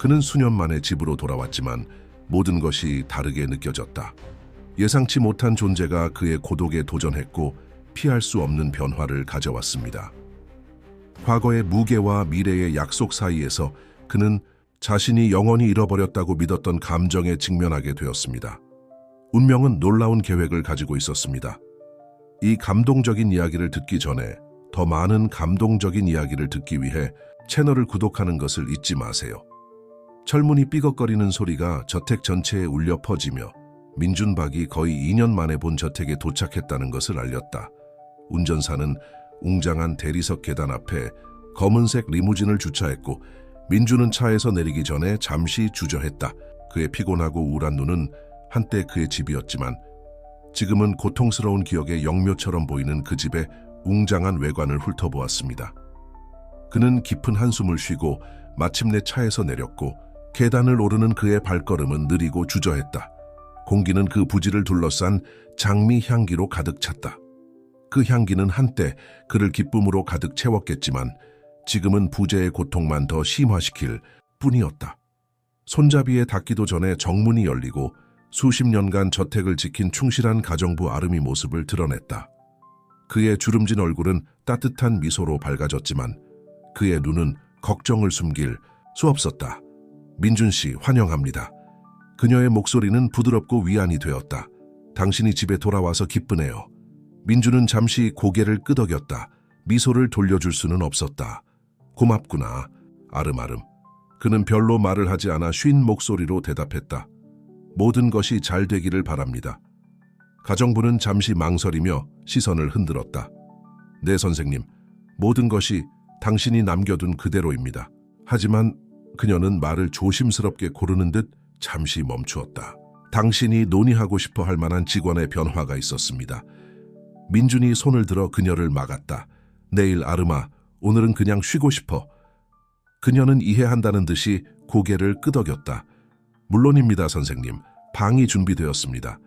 그는 수년 만에 집으로 돌아왔지만 모든 것이 다르게 느껴졌다. 예상치 못한 존재가 그의 고독에 도전했고 피할 수 없는 변화를 가져왔습니다. 과거의 무게와 미래의 약속 사이에서 그는 자신이 영원히 잃어버렸다고 믿었던 감정에 직면하게 되었습니다. 운명은 놀라운 계획을 가지고 있었습니다. 이 감동적인 이야기를 듣기 전에 더 많은 감동적인 이야기를 듣기 위해 채널을 구독하는 것을 잊지 마세요. 철문이 삐걱거리는 소리가 저택 전체에 울려 퍼지며 민준박이 거의 2년 만에 본 저택에 도착했다는 것을 알렸다. 운전사는 웅장한 대리석 계단 앞에 검은색 리무진을 주차했고 민준은 차에서 내리기 전에 잠시 주저했다. 그의 피곤하고 우울한 눈은 한때 그의 집이었지만 지금은 고통스러운 기억의 영묘처럼 보이는 그 집의 웅장한 외관을 훑어보았습니다. 그는 깊은 한숨을 쉬고 마침내 차에서 내렸고 계단을 오르는 그의 발걸음은 느리고 주저했다. 공기는 그 부지를 둘러싼 장미 향기로 가득 찼다. 그 향기는 한때 그를 기쁨으로 가득 채웠겠지만 지금은 부재의 고통만 더 심화시킬 뿐이었다. 손잡이에 닿기도 전에 정문이 열리고 수십 년간 저택을 지킨 충실한 가정부 아름이 모습을 드러냈다. 그의 주름진 얼굴은 따뜻한 미소로 밝아졌지만 그의 눈은 걱정을 숨길 수 없었다. 민준 씨, 환영합니다. 그녀의 목소리는 부드럽고 위안이 되었다. 당신이 집에 돌아와서 기쁘네요. 민준은 잠시 고개를 끄덕였다. 미소를 돌려줄 수는 없었다. 고맙구나, 아름아름. 그는 별로 말을 하지 않아 쉰 목소리로 대답했다. 모든 것이 잘 되기를 바랍니다. 가정부는 잠시 망설이며 시선을 흔들었다. 네, 선생님. 모든 것이 당신이 남겨둔 그대로입니다. 하지만 그녀는 말을 조심스럽게 고르는 듯 잠시 멈추었다. 당신이 논의하고 싶어 할 만한 직원의 변화가 있었습니다. 민준이 손을 들어 그녀를 막았다. 내일 아름아, 오늘은 그냥 쉬고 싶어. 그녀는 이해한다는 듯이 고개를 끄덕였다. 물론입니다, 선생님. 방이 준비되었습니다.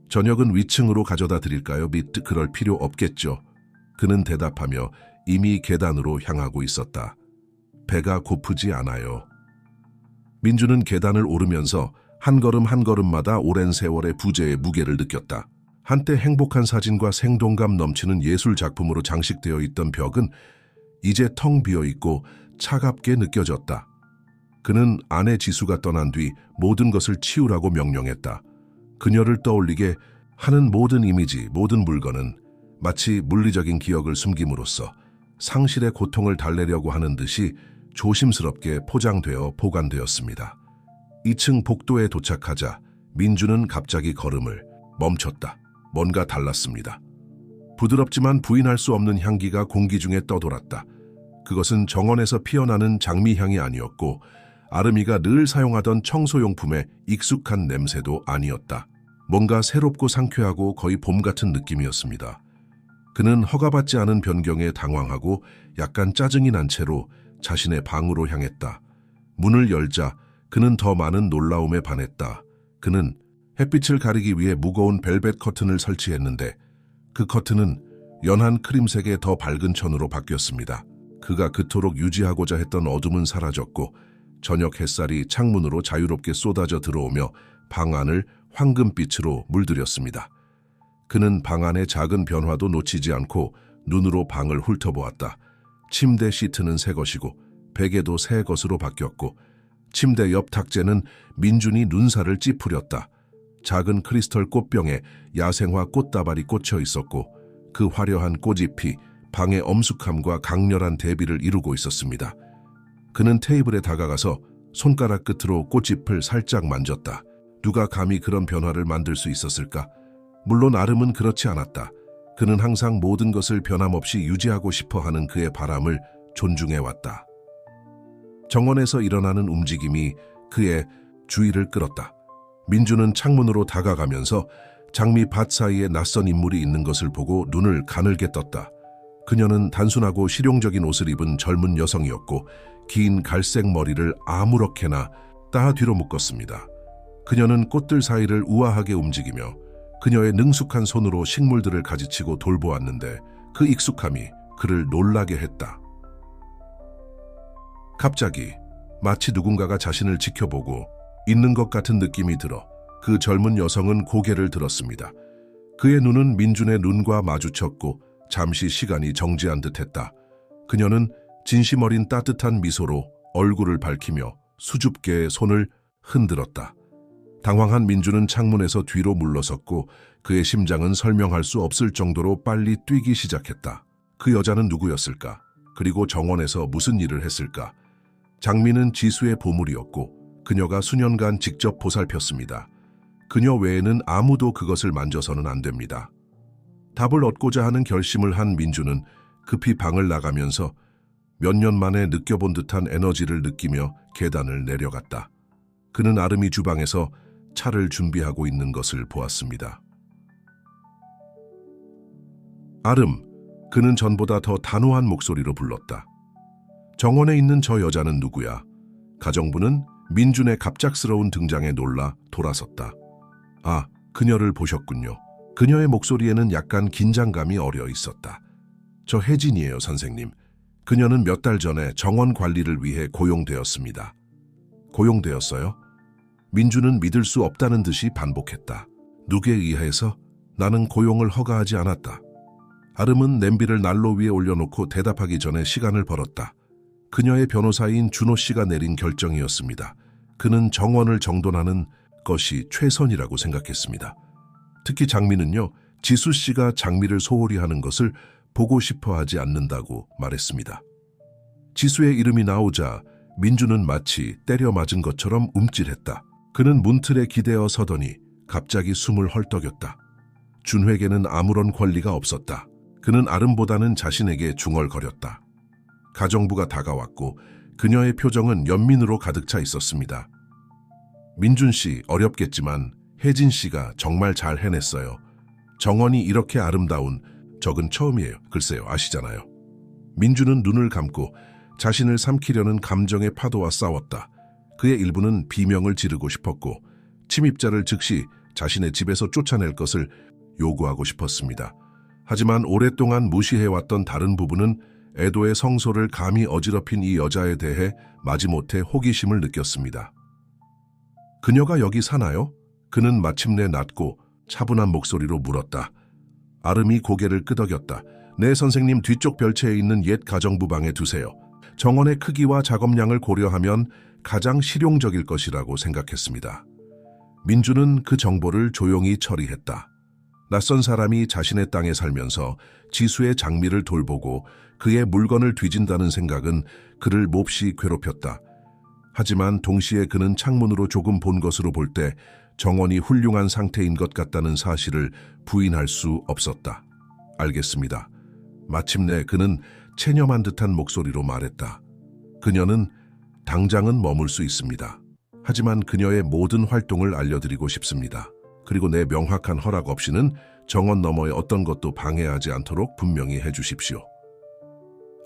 저녁은 위층으로 가져다 드릴까요? 그럴 필요 없겠죠. 그는 대답하며 이미 계단으로 향하고 있었다. 배가 고프지 않아요. 민준은 계단을 오르면서 한 걸음 한 걸음마다 오랜 세월의 부재의 무게를 느꼈다. 한때 행복한 사진과 생동감 넘치는 예술 작품으로 장식되어 있던 벽은 이제 텅 비어 있고 차갑게 느껴졌다. 그는 아내 지수가 떠난 뒤 모든 것을 치우라고 명령했다. 그녀를 떠올리게 하는 모든 이미지, 모든 물건은 마치 물리적인 기억을 숨김으로써 상실의 고통을 달래려고 하는 듯이 조심스럽게 포장되어 보관되었습니다. 2층 복도에 도착하자 민준은 갑자기 걸음을 멈췄다. 뭔가 달랐습니다. 부드럽지만 부인할 수 없는 향기가 공기 중에 떠돌았다. 그것은 정원에서 피어나는 장미향이 아니었고 아름이가 늘 사용하던 청소용품의 익숙한 냄새도 아니었다. 뭔가 새롭고 상쾌하고 거의 봄 같은 느낌이었습니다. 그는 허가받지 않은 변경에 당황하고 약간 짜증이 난 채로 자신의 방으로 향했다. 문을 열자 그는 더 많은 놀라움에 반했다. 그는 햇빛을 가리기 위해 무거운 벨벳 커튼을 설치했는데 그 커튼은 연한 크림색의 더 밝은 천으로 바뀌었습니다. 그가 그토록 유지하고자 했던 어둠은 사라졌고 저녁 햇살이 창문으로 자유롭게 쏟아져 들어오며 방 안을 황금빛으로 물들였습니다. 그는 방 안의 작은 변화도 놓치지 않고 눈으로 방을 훑어보았다. 침대 시트는 새 것이고 베개도 새 것으로 바뀌었고 침대 옆 탁재는 민준이 눈살을 찌푸렸다. 작은 크리스털 꽃병에 야생화 꽃다발이 꽂혀 있었고 그 화려한 꽃잎이 방의 엄숙함과 강렬한 대비를 이루고 있었습니다. 그는 테이블에 다가가서 손가락 끝으로 꽃잎을 살짝 만졌다. 누가 감히 그런 변화를 만들 수 있었을까? 물론 아름은 그렇지 않았다. 그는 항상 모든 것을 변함없이 유지하고 싶어 하는 그의 바람을 존중해왔다. 정원에서 일어나는 움직임이 그의 주의를 끌었다. 민준은 창문으로 다가가면서 장미밭 사이에 낯선 인물이 있는 것을 보고 눈을 가늘게 떴다. 그녀는 단순하고 실용적인 옷을 입은 젊은 여성이었고 긴 갈색 머리를 아무렇게나 따 뒤로 묶었습니다. 그녀는 꽃들 사이를 우아하게 움직이며 그녀의 능숙한 손으로 식물들을 가지치고 돌보았는데 그 익숙함이 그를 놀라게 했다. 갑자기 마치 누군가가 자신을 지켜보고 있는 것 같은 느낌이 들어 그 젊은 여성은 고개를 들었습니다. 그의 눈은 민준의 눈과 마주쳤고 잠시 시간이 정지한 듯했다. 그녀는 진심 어린 따뜻한 미소로 얼굴을 밝히며 수줍게 손을 흔들었다. 당황한 민준은 창문에서 뒤로 물러섰고 그의 심장은 설명할 수 없을 정도로 빨리 뛰기 시작했다. 그 여자는 누구였을까? 그리고 정원에서 무슨 일을 했을까? 장미는 지수의 보물이었고 그녀가 수년간 직접 보살폈습니다. 그녀 외에는 아무도 그것을 만져서는 안 됩니다. 답을 얻고자 하는 결심을 한 민준은 급히 방을 나가면서 몇 년 만에 느껴본 듯한 에너지를 느끼며 계단을 내려갔다. 그는 아름이 주방에서 차를 준비하고 있는 것을 보았습니다. 아름, 그는 전보다 더 단호한 목소리로 불렀다. 정원에 있는 저 여자는 누구야? 가정부는 민준의 갑작스러운 등장에 놀라 돌아섰다. 아, 그녀를 보셨군요. 그녀의 목소리에는 약간 긴장감이 어려 있었다. 저 혜진이에요, 선생님. 그녀는 몇 달 전에 정원 관리를 위해 고용되었습니다. 고용되었어요? 민준은 믿을 수 없다는 듯이 반복했다. 누구에 의해서? 나는 고용을 허가하지 않았다. 아름은 냄비를 난로 위에 올려놓고 대답하기 전에 시간을 벌었다. 그녀의 변호사인 준호 씨가 내린 결정이었습니다. 그는 정원을 정돈하는 것이 최선이라고 생각했습니다. 특히 장미는요, 지수 씨가 장미를 소홀히 하는 것을 보고 싶어 하지 않는다고 말했습니다. 지수의 이름이 나오자 민준은 마치 때려 맞은 것처럼 움찔했다. 그는 문틀에 기대어 서더니 갑자기 숨을 헐떡였다. 준회에게는 아무런 권리가 없었다. 그는 아름보다는 자신에게 중얼거렸다. 가정부가 다가왔고 그녀의 표정은 연민으로 가득 차 있었습니다. 민준 씨, 어렵겠지만 혜진 씨가 정말 잘 해냈어요. 정원이 이렇게 아름다운 적은 처음이에요. 글쎄요, 아시잖아요. 민준은 눈을 감고 자신을 삼키려는 감정의 파도와 싸웠다. 그의 일부는 비명을 지르고 싶었고 침입자를 즉시 자신의 집에서 쫓아낼 것을 요구하고 싶었습니다. 하지만 오랫동안 무시해왔던 다른 부분은 애도의 성소를 감히 어지럽힌 이 여자에 대해 마지못해 호기심을 느꼈습니다. 그녀가 여기 사나요? 그는 마침내 낮고 차분한 목소리로 물었다. 아름이 고개를 끄덕였다. 네, 선생님, 뒤쪽 별채에 있는 옛 가정부 방에 두세요. 정원의 크기와 작업량을 고려하면 가장 실용적일 것이라고 생각했습니다. 민준은 그 정보를 조용히 처리했다. 낯선 사람이 자신의 땅에 살면서 지수의 장미를 돌보고 그의 물건을 뒤진다는 생각은 그를 몹시 괴롭혔다. 하지만 동시에 그는 창문으로 조금 본 것으로 볼 때 정원이 훌륭한 상태인 것 같다는 사실을 부인할 수 없었다. 알겠습니다. 마침내 그는 체념한 듯한 목소리로 말했다. 그녀는 당장은 머물 수 있습니다. 하지만 그녀의 모든 활동을 알려드리고 싶습니다. 그리고 내 명확한 허락 없이는 정원 너머의 어떤 것도 방해하지 않도록 분명히 해주십시오.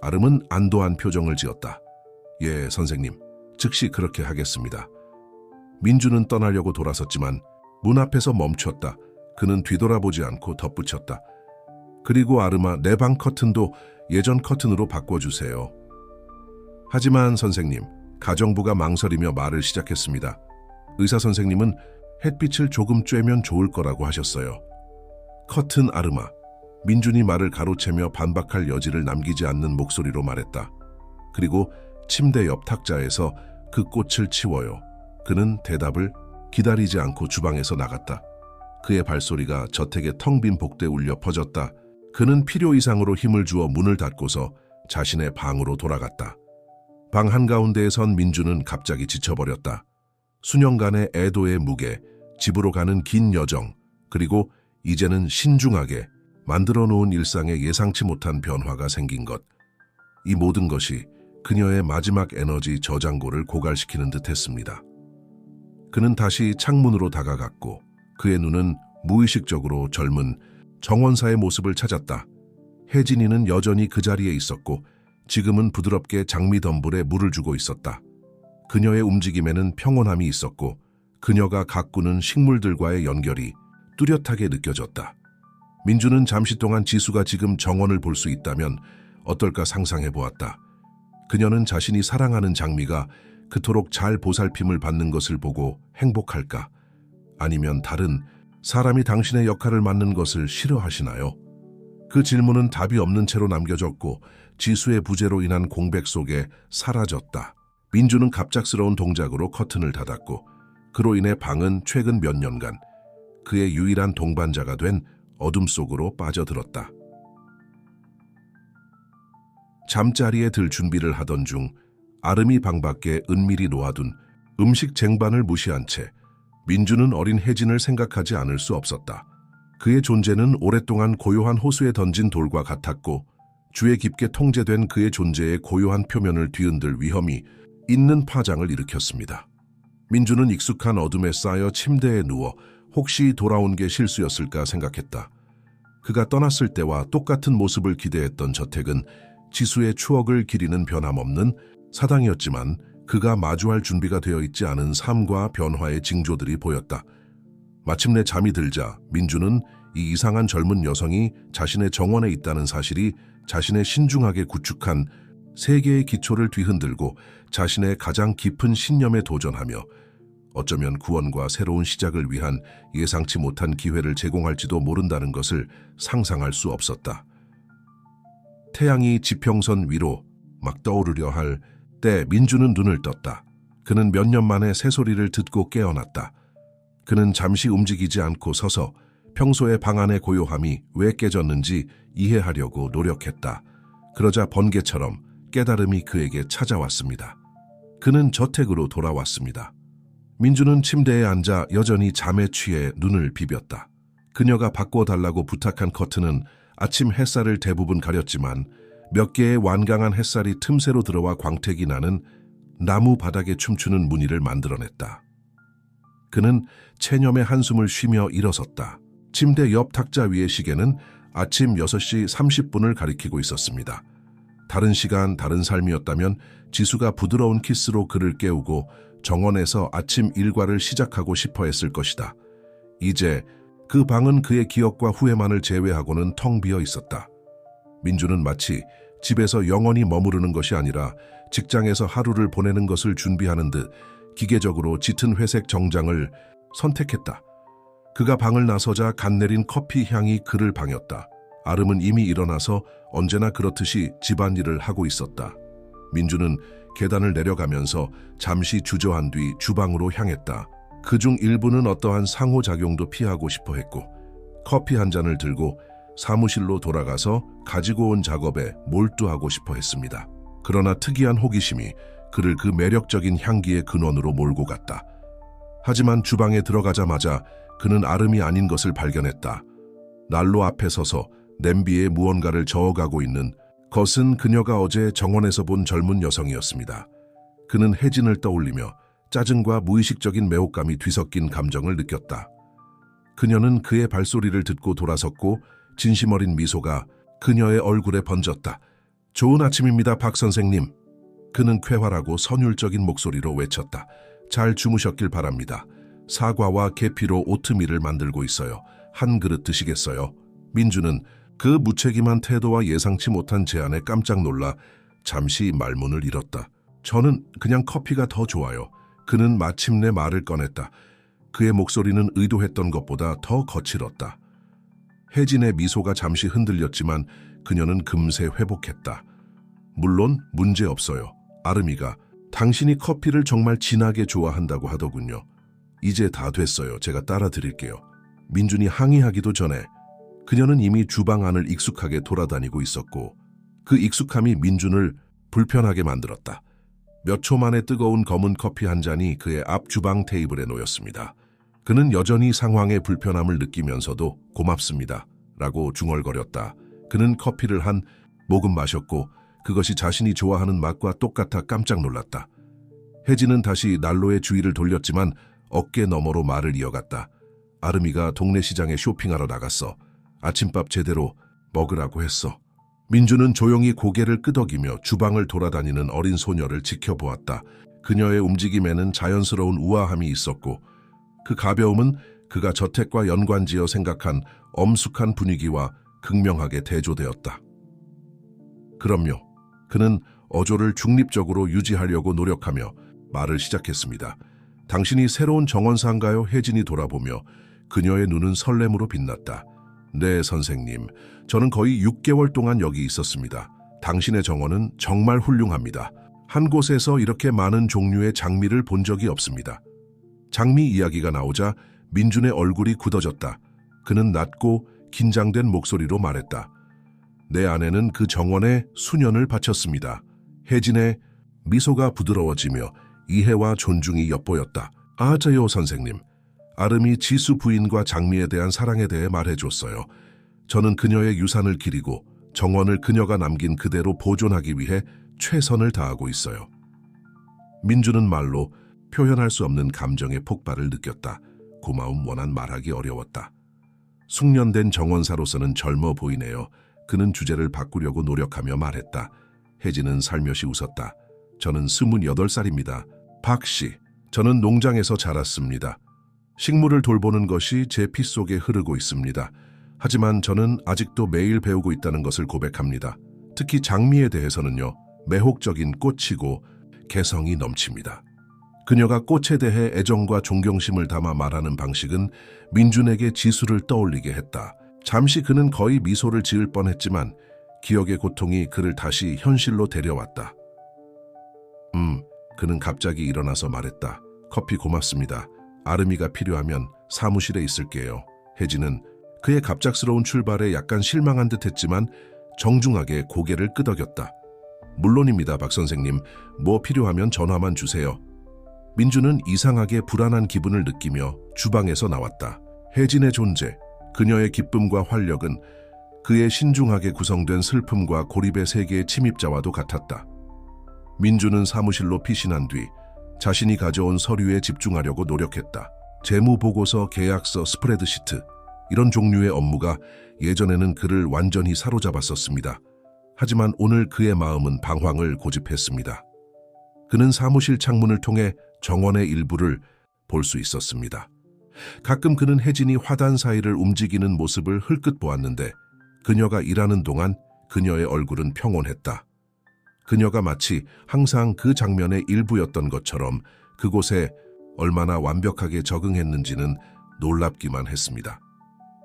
아름은 안도한 표정을 지었다. 예, 선생님. 즉시 그렇게 하겠습니다. 민준은 떠나려고 돌아섰지만 문 앞에서 멈췄다. 그는 뒤돌아보지 않고 덧붙였다. 그리고 아름아, 내 방 커튼도 예전 커튼으로 바꿔주세요. 하지만 선생님, 가정부가 망설이며 말을 시작했습니다. 의사 선생님은 햇빛을 조금 쬐면 좋을 거라고 하셨어요. 커튼 아름아. 민준이 말을 가로채며 반박할 여지를 남기지 않는 목소리로 말했다. 그리고 침대 옆 탁자에서 그 꽃을 치워요. 그는 대답을 기다리지 않고 주방에서 나갔다. 그의 발소리가 저택의 텅 빈 복도에 울려 퍼졌다. 그는 필요 이상으로 힘을 주어 문을 닫고서 자신의 방으로 돌아갔다. 방 한가운데에 선 민준은 갑자기 지쳐버렸다. 수년간의 애도의 무게, 집으로 가는 긴 여정, 그리고 이제는 신중하게 만들어 놓은 일상에 예상치 못한 변화가 생긴 것. 이 모든 것이 그녀의 마지막 에너지 저장고를 고갈시키는 듯 했습니다. 그는 다시 창문으로 다가갔고 그의 눈은 무의식적으로 젊은 정원사의 모습을 찾았다. 혜진이는 여전히 그 자리에 있었고 지금은 부드럽게 장미 덤불에 물을 주고 있었다. 그녀의 움직임에는 평온함이 있었고 그녀가 가꾸는 식물들과의 연결이 뚜렷하게 느껴졌다. 민주는 잠시 동안 지수가 지금 정원을 볼 수 있다면 어떨까 상상해 보았다. 그녀는 자신이 사랑하는 장미가 그토록 잘 보살핌을 받는 것을 보고 행복할까? 아니면 다른 사람이 당신의 역할을 맡는 것을 싫어하시나요? 그 질문은 답이 없는 채로 남겨졌고 지수의 부재로 인한 공백 속에 사라졌다. 민주는 갑작스러운 동작으로 커튼을 닫았고 그로 인해 방은 최근 몇 년간 그의 유일한 동반자가 된 어둠 속으로 빠져들었다. 잠자리에 들 준비를 하던 중 아름이 방 밖에 은밀히 놓아둔 음식 쟁반을 무시한 채 민주는 어린 혜진을 생각하지 않을 수 없었다. 그의 존재는 오랫동안 고요한 호수에 던진 돌과 같았고 주에 깊게 통제된 그의 존재의 고요한 표면을 뒤흔들 위험이 있는 파장을 일으켰습니다. 민주는 익숙한 어둠에 쌓여 침대에 누워 혹시 돌아온 게 실수였을까 생각했다. 그가 떠났을 때와 똑같은 모습을 기대했던 저택은 지수의 추억을 기리는 변함없는 사당이었지만 그가 마주할 준비가 되어 있지 않은 삶과 변화의 징조들이 보였다. 마침내 잠이 들자 민주는 이 이상한 젊은 여성이 자신의 정원에 있다는 사실이 자신의 신중하게 구축한 세계의 기초를 뒤흔들고 자신의 가장 깊은 신념에 도전하며 어쩌면 구원과 새로운 시작을 위한 예상치 못한 기회를 제공할지도 모른다는 것을 상상할 수 없었다. 태양이 지평선 위로 막 떠오르려 할 때 민주는 눈을 떴다. 그는 몇 년 만에 새소리를 듣고 깨어났다. 그는 잠시 움직이지 않고 서서 평소의 방 안의 고요함이 왜 깨졌는지 이해하려고 노력했다. 그러자 번개처럼 깨달음이 그에게 찾아왔습니다. 그는 저택으로 돌아왔습니다. 민주는 침대에 앉아 여전히 잠에 취해 눈을 비볐다. 그녀가 바꿔달라고 부탁한 커튼은 아침 햇살을 대부분 가렸지만 몇 개의 완강한 햇살이 틈새로 들어와 광택이 나는 나무 바닥에 춤추는 무늬를 만들어냈다. 그는 체념의 한숨을 쉬며 일어섰다. 침대 옆 탁자 위의 시계는 아침 6시 30분을 가리키고 있었습니다. 다른 시간, 다른 삶이었다면 지수가 부드러운 키스로 그를 깨우고 정원에서 아침 일과를 시작하고 싶어 했을 것이다. 이제 그 방은 그의 기억과 후회만을 제외하고는 텅 비어 있었다. 민주는 마치 집에서 영원히 머무르는 것이 아니라 직장에서 하루를 보내는 것을 준비하는 듯 기계적으로 짙은 회색 정장을 선택했다. 그가 방을 나서자 갓 내린 커피 향이 그를 방했다. 아름은 이미 일어나서 언제나 그렇듯이 집안일을 하고 있었다. 민주는 계단을 내려가면서 잠시 주저한 뒤 주방으로 향했다. 그중 일부는 어떠한 상호작용도 피하고 싶어 했고 커피 한 잔을 들고 사무실로 돌아가서 가지고 온 작업에 몰두하고 싶어 했습니다. 그러나 특이한 호기심이 그를 그 매력적인 향기의 근원으로 몰고 갔다. 하지만 주방에 들어가자마자 그는 아름이 아닌 것을 발견했다. 난로 앞에 서서 냄비에 무언가를 저어가고 있는 것은 그녀가 어제 정원에서 본 젊은 여성이었습니다. 그는 혜진을 떠올리며 짜증과 무의식적인 매혹감이 뒤섞인 감정을 느꼈다. 그녀는 그의 발소리를 듣고 돌아섰고 진심 어린 미소가 그녀의 얼굴에 번졌다. 좋은 아침입니다, 박 선생님. 그는 쾌활하고 선율적인 목소리로 외쳤다. 잘 주무셨길 바랍니다. 사과와 계피로 오트밀을 만들고 있어요. 한 그릇 드시겠어요? 민주는 그 무책임한 태도와 예상치 못한 제안에 깜짝 놀라 잠시 말문을 잃었다. 저는 그냥 커피가 더 좋아요. 그는 마침내 말을 꺼냈다. 그의 목소리는 의도했던 것보다 더 거칠었다. 혜진의 미소가 잠시 흔들렸지만 그녀는 금세 회복했다. 물론 문제없어요. 아름이가 당신이 커피를 정말 진하게 좋아한다고 하더군요. 이제 다 됐어요. 제가 따라 드릴게요. 민준이 항의하기도 전에 그녀는 이미 주방 안을 익숙하게 돌아다니고 있었고 그 익숙함이 민준을 불편하게 만들었다. 몇 초 만에 뜨거운 검은 커피 한 잔이 그의 앞 주방 테이블에 놓였습니다. 그는 여전히 상황의 불편함을 느끼면서도 고맙습니다 라고 중얼거렸다. 그는 커피를 한 모금 마셨고 그것이 자신이 좋아하는 맛과 똑같아 깜짝 놀랐다. 혜진은 다시 난로의 주위를 돌렸지만 어깨 너머로 말을 이어갔다. 아름이가 동네 시장에 쇼핑하러 나갔어. 아침밥 제대로 먹으라고 했어. 민주는 조용히 고개를 끄덕이며 주방을 돌아다니는 어린 소녀를 지켜보았다. 그녀의 움직임에는 자연스러운 우아함이 있었고 그 가벼움은 그가 저택과 연관지어 생각한 엄숙한 분위기와 극명하게 대조되었다. 그럼요. 그는 어조를 중립적으로 유지하려고 노력하며 말을 시작했습니다. 당신이 새로운 정원사인가요? 혜진이 돌아보며 그녀의 눈은 설렘으로 빛났다. 네, 선생님. 저는 거의 6개월 동안 여기 있었습니다. 당신의 정원은 정말 훌륭합니다. 한 곳에서 이렇게 많은 종류의 장미를 본 적이 없습니다. 장미 이야기가 나오자 민준의 얼굴이 굳어졌다. 그는 낮고 긴장된 목소리로 말했다. 내 아내는 그 정원에 수년을 바쳤습니다. 혜진의 미소가 부드러워지며 이해와 존중이 엿보였다. 저요, 선생님. 아름이 지수 부인과 장미에 대한 사랑에 대해 말해줬어요. 저는 그녀의 유산을 기리고 정원을 그녀가 남긴 그대로 보존하기 위해 최선을 다하고 있어요. 민주는 말로 표현할 수 없는 감정의 폭발을 느꼈다. 고마움 원한 말하기 어려웠다. 숙련된 정원사로서는 젊어 보이네요. 그는 주제를 바꾸려고 노력하며 말했다. 혜진은 살며시 웃었다. 저는 28살입니다. 박 씨, 저는 농장에서 자랐습니다. 식물을 돌보는 것이 제 피 속에 흐르고 있습니다. 하지만 저는 아직도 매일 배우고 있다는 것을 고백합니다. 특히 장미에 대해서는요. 매혹적인 꽃이고 개성이 넘칩니다. 그녀가 꽃에 대해 애정과 존경심을 담아 말하는 방식은 민준에게 지수를 떠올리게 했다. 잠시 그는 거의 미소를 지을 뻔했지만 기억의 고통이 그를 다시 현실로 데려왔다. 그는 갑자기 일어나서 말했다. 커피 고맙습니다. 아름이가 필요하면 사무실에 있을게요. 혜진은 그의 갑작스러운 출발에 약간 실망한 듯했지만 정중하게 고개를 끄덕였다. 물론입니다, 박 선생님. 뭐 필요하면 전화만 주세요. 민주는 이상하게 불안한 기분을 느끼며 주방에서 나왔다. 혜진의 존재, 그녀의 기쁨과 활력은 그의 신중하게 구성된 슬픔과 고립의 세계의 침입자와도 같았다. 민주는 사무실로 피신한 뒤 자신이 가져온 서류에 집중하려고 노력했다. 재무보고서, 계약서, 스프레드시트, 이런 종류의 업무가 예전에는 그를 완전히 사로잡았었습니다. 하지만 오늘 그의 마음은 방황을 고집했습니다. 그는 사무실 창문을 통해 정원의 일부를 볼 수 있었습니다. 가끔 그는 혜진이 화단 사이를 움직이는 모습을 흘끗 보았는데 그녀가 일하는 동안 그녀의 얼굴은 평온했다. 그녀가 마치 항상 그 장면의 일부였던 것처럼 그곳에 얼마나 완벽하게 적응했는지는 놀랍기만 했습니다.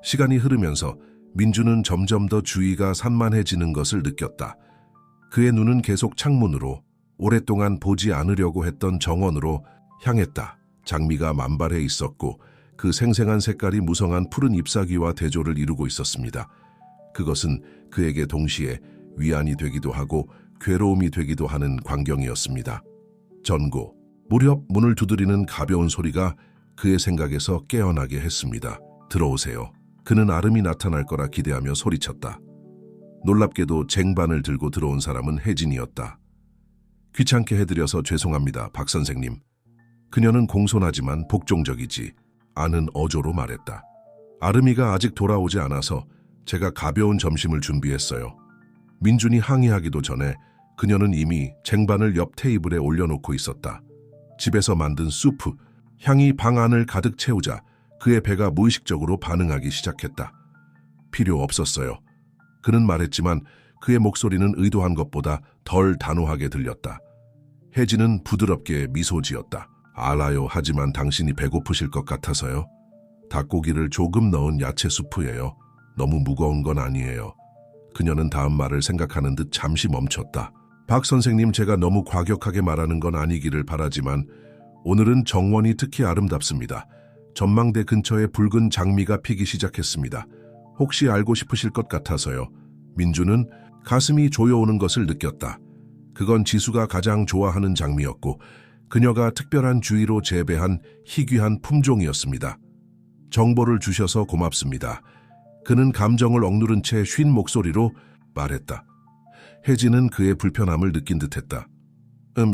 시간이 흐르면서 민주는 점점 더 주의가 산만해지는 것을 느꼈다. 그의 눈은 계속 창문으로, 오랫동안 보지 않으려고 했던 정원으로 향했다. 장미가 만발해 있었고 그 생생한 색깔이 무성한 푸른 잎사귀와 대조를 이루고 있었습니다. 그것은 그에게 동시에 위안이 되기도 하고 괴로움이 되기도 하는 광경이었습니다. 전고, 무렵 문을 두드리는 가벼운 소리가 그의 생각에서 깨어나게 했습니다. 들어오세요. 그는 아름이 나타날 거라 기대하며 소리쳤다. 놀랍게도 쟁반을 들고 들어온 사람은 혜진이었다. 귀찮게 해드려서 죄송합니다, 박 선생님. 그녀는 공손하지만 복종적이지 않은 어조로 말했다. 아름이가 아직 돌아오지 않아서 제가 가벼운 점심을 준비했어요. 민준이 항의하기도 전에 그녀는 이미 쟁반을 옆 테이블에 올려놓고 있었다. 집에서 만든 수프, 향이 방 안을 가득 채우자 그의 배가 무의식적으로 반응하기 시작했다. 필요 없었어요. 그는 말했지만 그의 목소리는 의도한 것보다 덜 단호하게 들렸다. 혜진은 부드럽게 미소 지었다. 알아요. 하지만 당신이 배고프실 것 같아서요. 닭고기를 조금 넣은 야채 수프예요. 너무 무거운 건 아니에요. 그녀는 다음 말을 생각하는 듯 잠시 멈췄다. 박 선생님, 제가 너무 과격하게 말하는 건 아니기를 바라지만 오늘은 정원이 특히 아름답습니다. 전망대 근처에 붉은 장미가 피기 시작했습니다. 혹시 알고 싶으실 것 같아서요. 민주는 가슴이 조여오는 것을 느꼈다. 그건 지수가 가장 좋아하는 장미였고 그녀가 특별한 주의로 재배한 희귀한 품종이었습니다. 정보를 주셔서 고맙습니다. 그는 감정을 억누른 채 쉰 목소리로 말했다. 혜진은 그의 불편함을 느낀 듯했다.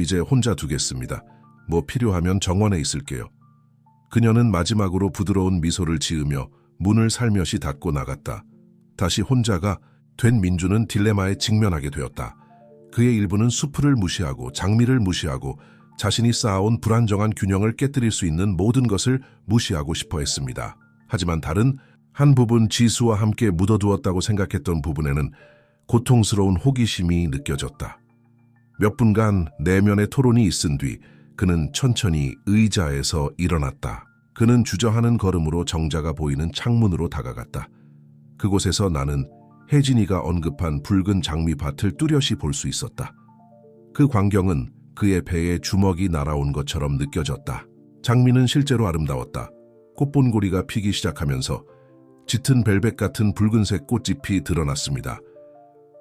이제 혼자 두겠습니다. 뭐 필요하면 정원에 있을게요. 그녀는 마지막으로 부드러운 미소를 지으며 문을 살며시 닫고 나갔다. 다시 혼자가 된 민주는 딜레마에 직면하게 되었다. 그의 일부는 수프를 무시하고 장미를 무시하고 자신이 쌓아온 불안정한 균형을 깨뜨릴 수 있는 모든 것을 무시하고 싶어 했습니다. 하지만 다른 한 부분, 지수와 함께 묻어두었다고 생각했던 부분에는 고통스러운 호기심이 느껴졌다. 몇 분간 내면의 토론이 있은 뒤 그는 천천히 의자에서 일어났다. 그는 주저하는 걸음으로 정자가 보이는 창문으로 다가갔다. 그곳에서 나는 혜진이가 언급한 붉은 장미밭을 뚜렷이 볼 수 있었다. 그 광경은 그의 배에 주먹이 날아온 것처럼 느껴졌다. 장미는 실제로 아름다웠다. 꽃본고리가 피기 시작하면서 짙은 벨벳 같은 붉은색 꽃잎이 드러났습니다.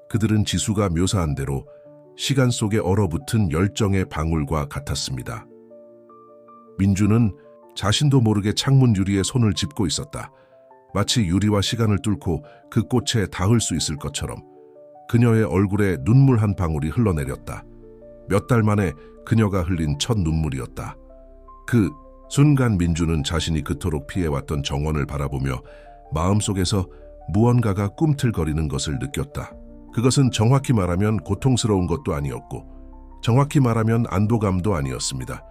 그들은 지수가 묘사한 대로 시간 속에 얼어붙은 열정의 방울과 같았습니다. 민주는 자신도 모르게 창문 유리에 손을 짚고 있었다. 마치 유리와 시간을 뚫고 그 꽃에 닿을 수 있을 것처럼. 그녀의 얼굴에 눈물 한 방울이 흘러내렸다. 몇 달 만에 그녀가 흘린 첫 눈물이었다. 그 순간 민주는 자신이 그토록 피해왔던 정원을 바라보며 마음속에서 무언가가 꿈틀거리는 것을 느꼈다. 그것은 정확히 말하면 고통스러운 것도 아니었고 정확히 말하면 안도감도 아니었습니다.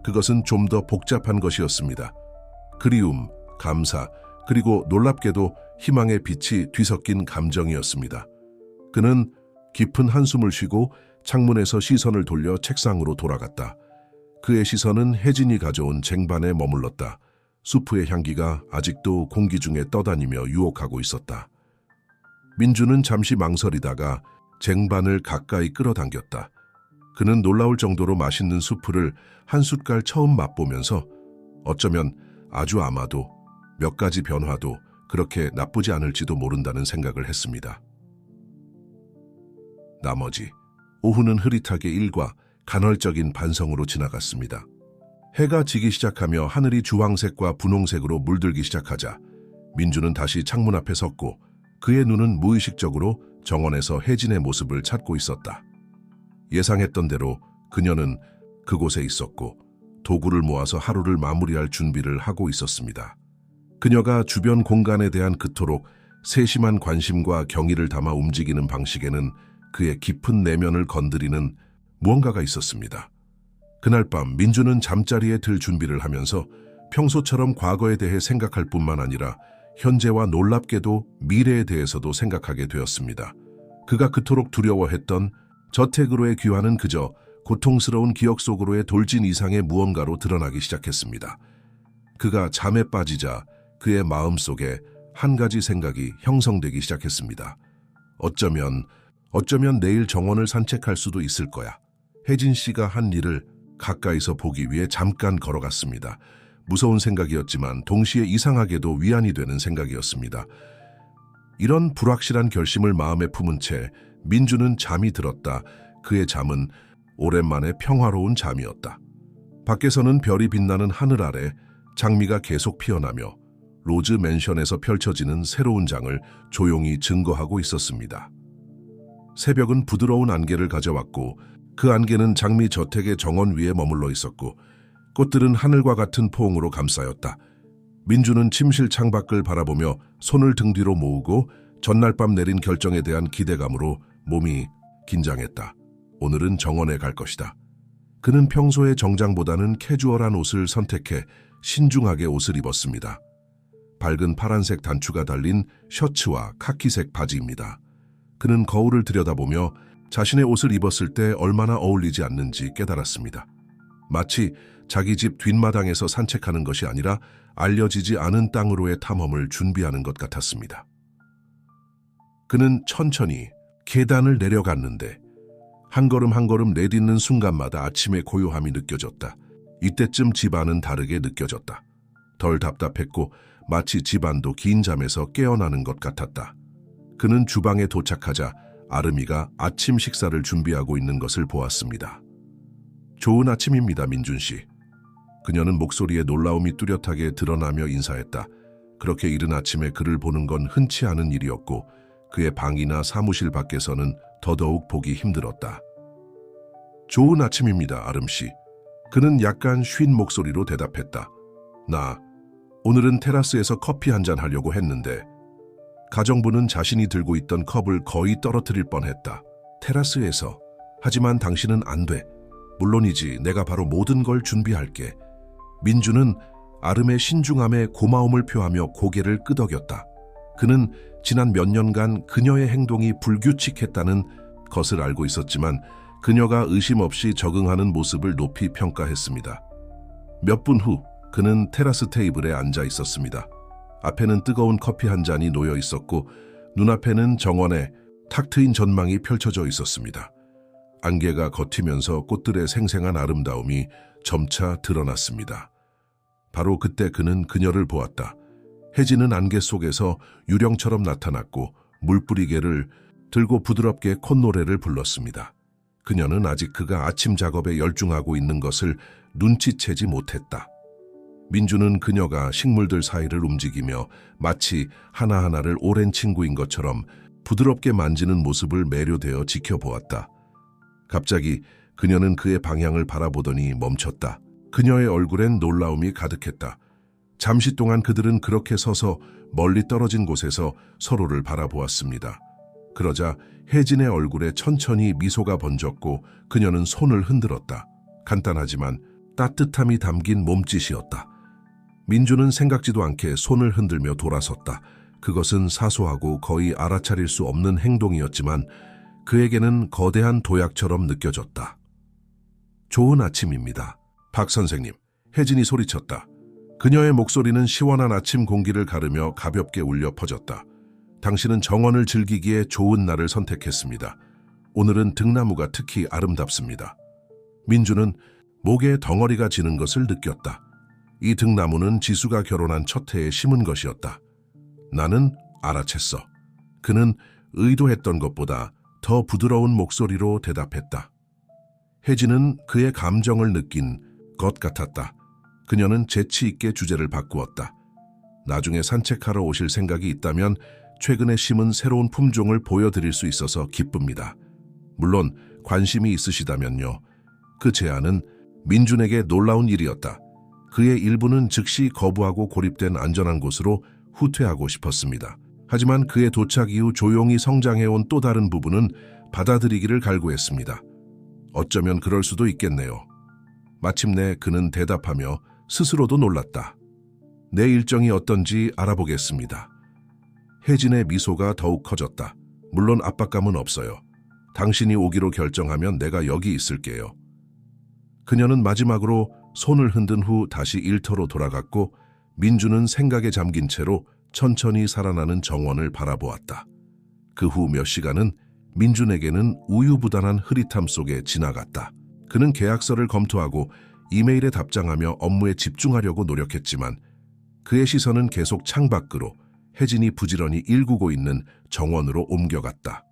그것은 좀 더 복잡한 것이었습니다. 그리움, 감사, 그리고 놀랍게도 희망의 빛이 뒤섞인 감정이었습니다. 그는 깊은 한숨을 쉬고 창문에서 시선을 돌려 책상으로 돌아갔다. 그의 시선은 혜진이 가져온 쟁반에 머물렀다. 수프의 향기가 아직도 공기 중에 떠다니며 유혹하고 있었다. 민주는 잠시 망설이다가 쟁반을 가까이 끌어당겼다. 그는 놀라울 정도로 맛있는 수프를 한 숟갈 처음 맛보면서 어쩌면 아마도 몇 가지 변화도 그렇게 나쁘지 않을지도 모른다는 생각을 했습니다. 나머지 오후는 흐릿하게 일과 간헐적인 반성으로 지나갔습니다. 해가 지기 시작하며 하늘이 주황색과 분홍색으로 물들기 시작하자 민주는 다시 창문 앞에 섰고 그의 눈은 무의식적으로 정원에서 혜진의 모습을 찾고 있었다. 예상했던 대로 그녀는 그곳에 있었고 도구를 모아서 하루를 마무리할 준비를 하고 있었습니다. 그녀가 주변 공간에 대한 그토록 세심한 관심과 경의를 담아 움직이는 방식에는 그의 깊은 내면을 건드리는 무언가가 있었습니다. 그날 밤 민주는 잠자리에 들 준비를 하면서 평소처럼 과거에 대해 생각할 뿐만 아니라 현재와 놀랍게도 미래에 대해서도 생각하게 되었습니다. 그가 그토록 두려워했던 저택으로의 귀환은 그저 고통스러운 기억 속으로의 돌진 이상의 무언가로 드러나기 시작했습니다. 그가 잠에 빠지자 그의 마음속에 한 가지 생각이 형성되기 시작했습니다. 어쩌면 내일 정원을 산책할 수도 있을 거야. 혜진 씨가 한 일을 가까이서 보기 위해 잠깐 걸어갔습니다. 무서운 생각이었지만 동시에 이상하게도 위안이 되는 생각이었습니다. 이런 불확실한 결심을 마음에 품은 채 민주는 잠이 들었다. 그의 잠은 오랜만에 평화로운 잠이었다. 밖에서는 별이 빛나는 하늘 아래 장미가 계속 피어나며 로즈 맨션에서 펼쳐지는 새로운 장을 조용히 증거하고 있었습니다. 새벽은 부드러운 안개를 가져왔고 그 안개는 장미 저택의 정원 위에 머물러 있었고 꽃들은 하늘과 같은 포옹으로 감싸였다. 민주는 침실 창밖을 바라보며 손을 등 뒤로 모으고 전날 밤 내린 결정에 대한 기대감으로 몸이 긴장했다. 오늘은 정원에 갈 것이다. 그는 평소의 정장보다는 캐주얼한 옷을 선택해 신중하게 옷을 입었습니다. 밝은 파란색 단추가 달린 셔츠와 카키색 바지입니다. 그는 거울을 들여다보며 자신의 옷을 입었을 때 얼마나 어울리지 않는지 깨달았습니다. 마치 자기 집 뒷마당에서 산책하는 것이 아니라 알려지지 않은 땅으로의 탐험을 준비하는 것 같았습니다. 그는 천천히 계단을 내려갔는데 한 걸음 한 걸음 내딛는 순간마다 아침의 고요함이 느껴졌다. 이때쯤 집안은 다르게 느껴졌다. 덜 답답했고 마치 집안도 긴 잠에서 깨어나는 것 같았다. 그는 주방에 도착하자 아름이가 아침 식사를 준비하고 있는 것을 보았습니다. 좋은 아침입니다, 민준 씨. 그녀는 목소리에 놀라움이 뚜렷하게 드러나며 인사했다. 그렇게 이른 아침에 그를 보는 건 흔치 않은 일이었고 그의 방이나 사무실 밖에서는 더더욱 보기 힘들었다. 좋은 아침입니다, 아름 씨. 그는 약간 쉰 목소리로 대답했다. 오늘은 테라스에서 커피 한잔 하려고 했는데 가정부는 자신이 들고 있던 컵을 거의 떨어뜨릴 뻔했다. 테라스에서. 하지만 당신은 안 돼. 물론이지, 내가 바로 모든 걸 준비할게. 민주는 아름의 신중함에 고마움을 표하며 고개를 끄덕였다. 그는 지난 몇 년간 그녀의 행동이 불규칙했다는 것을 알고 있었지만 그녀가 의심 없이 적응하는 모습을 높이 평가했습니다. 몇 분 후 그는 테라스 테이블에 앉아 있었습니다. 앞에는 뜨거운 커피 한 잔이 놓여 있었고 눈앞에는 정원에 탁 트인 전망이 펼쳐져 있었습니다. 안개가 겉이면서 꽃들의 생생한 아름다움이 점차 드러났습니다. 바로 그때 그는 그녀를 보았다. 혜진은 안개 속에서 유령처럼 나타났고 물뿌리개를 들고 부드럽게 콧노래를 불렀습니다. 그녀는 아직 그가 아침 작업에 열중하고 있는 것을 눈치채지 못했다. 민주는 그녀가 식물들 사이를 움직이며 마치 하나하나를 오랜 친구인 것처럼 부드럽게 만지는 모습을 매료되어 지켜보았다. 갑자기 그녀는 그의 방향을 바라보더니 멈췄다. 그녀의 얼굴엔 놀라움이 가득했다. 잠시 동안 그들은 그렇게 서서 멀리 떨어진 곳에서 서로를 바라보았습니다. 그러자 혜진의 얼굴에 천천히 미소가 번졌고 그녀는 손을 흔들었다. 간단하지만 따뜻함이 담긴 몸짓이었다. 민주는 생각지도 않게 손을 흔들며 돌아섰다. 그것은 사소하고 거의 알아차릴 수 없는 행동이었지만 그에게는 거대한 도약처럼 느껴졌다. 좋은 아침입니다. 박 선생님, 혜진이 소리쳤다. 그녀의 목소리는 시원한 아침 공기를 가르며 가볍게 울려 퍼졌다. 당신은 정원을 즐기기에 좋은 날을 선택했습니다. 오늘은 등나무가 특히 아름답습니다. 민주는 목에 덩어리가 지는 것을 느꼈다. 이 등나무는 지수가 결혼한 첫 해에 심은 것이었다. 나는 알아챘어. 그는 의도했던 것보다 더 부드러운 목소리로 대답했다. 혜진은 그의 감정을 느낀 것 같았다. 그녀는 재치 있게 주제를 바꾸었다. 나중에 산책하러 오실 생각이 있다면 최근에 심은 새로운 품종을 보여드릴 수 있어서 기쁩니다. 물론 관심이 있으시다면요. 그 제안은 민준에게 놀라운 일이었다. 그의 일부는 즉시 거부하고 고립된 안전한 곳으로 후퇴하고 싶었습니다. 하지만 그의 도착 이후 조용히 성장해온 또 다른 부분은 받아들이기를 갈구했습니다. 어쩌면 그럴 수도 있겠네요. 마침내 그는 대답하며 스스로도 놀랐다. 내 일정이 어떤지 알아보겠습니다. 혜진의 미소가 더욱 커졌다. 물론 압박감은 없어요. 당신이 오기로 결정하면 내가 여기 있을게요. 그녀는 마지막으로 손을 흔든 후 다시 일터로 돌아갔고 민주는 생각에 잠긴 채로 천천히 살아나는 정원을 바라보았다. 그 후 몇 시간은 민준에게는 우유부단한 흐릿함 속에 지나갔다. 그는 계약서를 검토하고 이메일에 답장하며 업무에 집중하려고 노력했지만 그의 시선은 계속 창밖으로 혜진이 부지런히 일구고 있는 정원으로 옮겨갔다.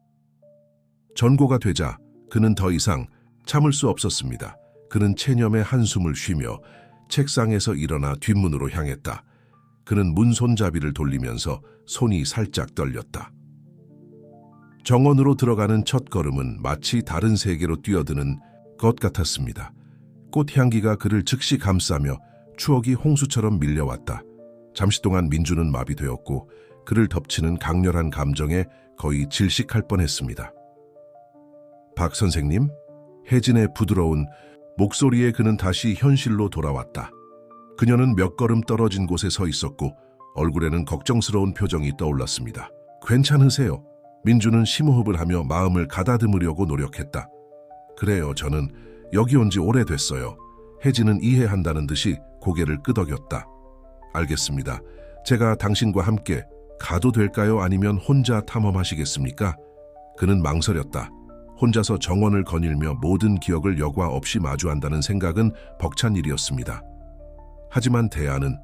전고가 되자 그는 더 이상 참을 수 없었습니다. 그는 체념의 한숨을 쉬며 책상에서 일어나 뒷문으로 향했다. 그는 문 손잡이를 돌리면서 손이 살짝 떨렸다. 정원으로 들어가는 첫 걸음은 마치 다른 세계로 뛰어드는 것 같았습니다. 꽃향기가 그를 즉시 감싸며 추억이 홍수처럼 밀려왔다. 잠시 동안 민주는 마비되었고 그를 덮치는 강렬한 감정에 거의 질식할 뻔했습니다. 박 선생님? 혜진의 부드러운 목소리에 그는 다시 현실로 돌아왔다. 그녀는 몇 걸음 떨어진 곳에 서 있었고 얼굴에는 걱정스러운 표정이 떠올랐습니다. 괜찮으세요? 민주는 심호흡을 하며 마음을 가다듬으려고 노력했다. 그래요, 저는 여기 온 지 오래됐어요. 혜진은 이해한다는 듯이 고개를 끄덕였다. 알겠습니다. 제가 당신과 함께 가도 될까요? 아니면 혼자 탐험하시겠습니까? 그는 망설였다. 혼자서 정원을 거닐며 모든 기억을 여과 없이 마주한다는 생각은 벅찬 일이었습니다. 하지만 대안은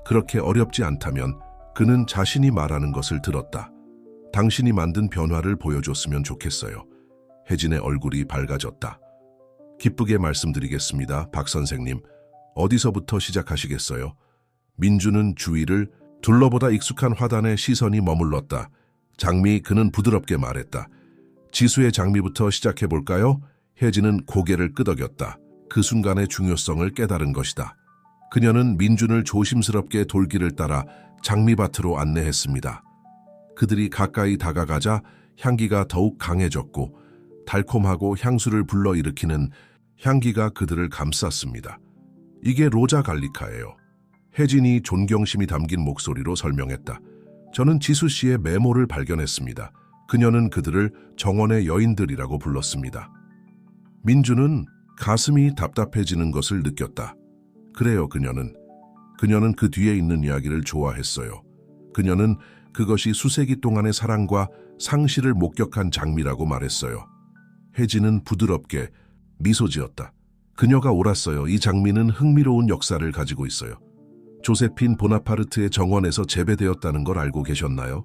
그렇게 어렵지 않다면 그는 자신이 말하는 것을 들었다. 당신이 만든 변화를 보여줬으면 좋겠어요. 혜진의 얼굴이 밝아졌다. 기쁘게 말씀드리겠습니다. 박 선생님, 어디서부터 시작하시겠어요? 민주는 주위를 둘러보다 익숙한 화단에 시선이 머물렀다. 장미, 그는 부드럽게 말했다. 지수의 장미부터 시작해볼까요? 혜진은 고개를 끄덕였다. 그 순간의 중요성을 깨달은 것이다. 그녀는 민준을 조심스럽게 돌길을 따라 장미밭으로 안내했습니다. 그들이 가까이 다가가자 향기가 더욱 강해졌고 달콤하고 향수를 불러일으키는 향기가 그들을 감쌌습니다. 이게 로자 갈리카예요. 혜진이 존경심이 담긴 목소리로 설명했다. 저는 지수 씨의 메모를 발견했습니다. 그녀는 그들을 정원의 여인들이라고 불렀습니다. 민주는 가슴이 답답해지는 것을 느꼈다. 그래요, 그녀는 그 뒤에 있는 이야기를 좋아했어요. 그녀는 그것이 수세기 동안의 사랑과 상실을 목격한 장미라고 말했어요. 혜진은 부드럽게 미소 지었다. 그녀가 옳았어요. 이 장미는 흥미로운 역사를 가지고 있어요. 조세핀 보나파르트의 정원에서 재배되었다는 걸 알고 계셨나요?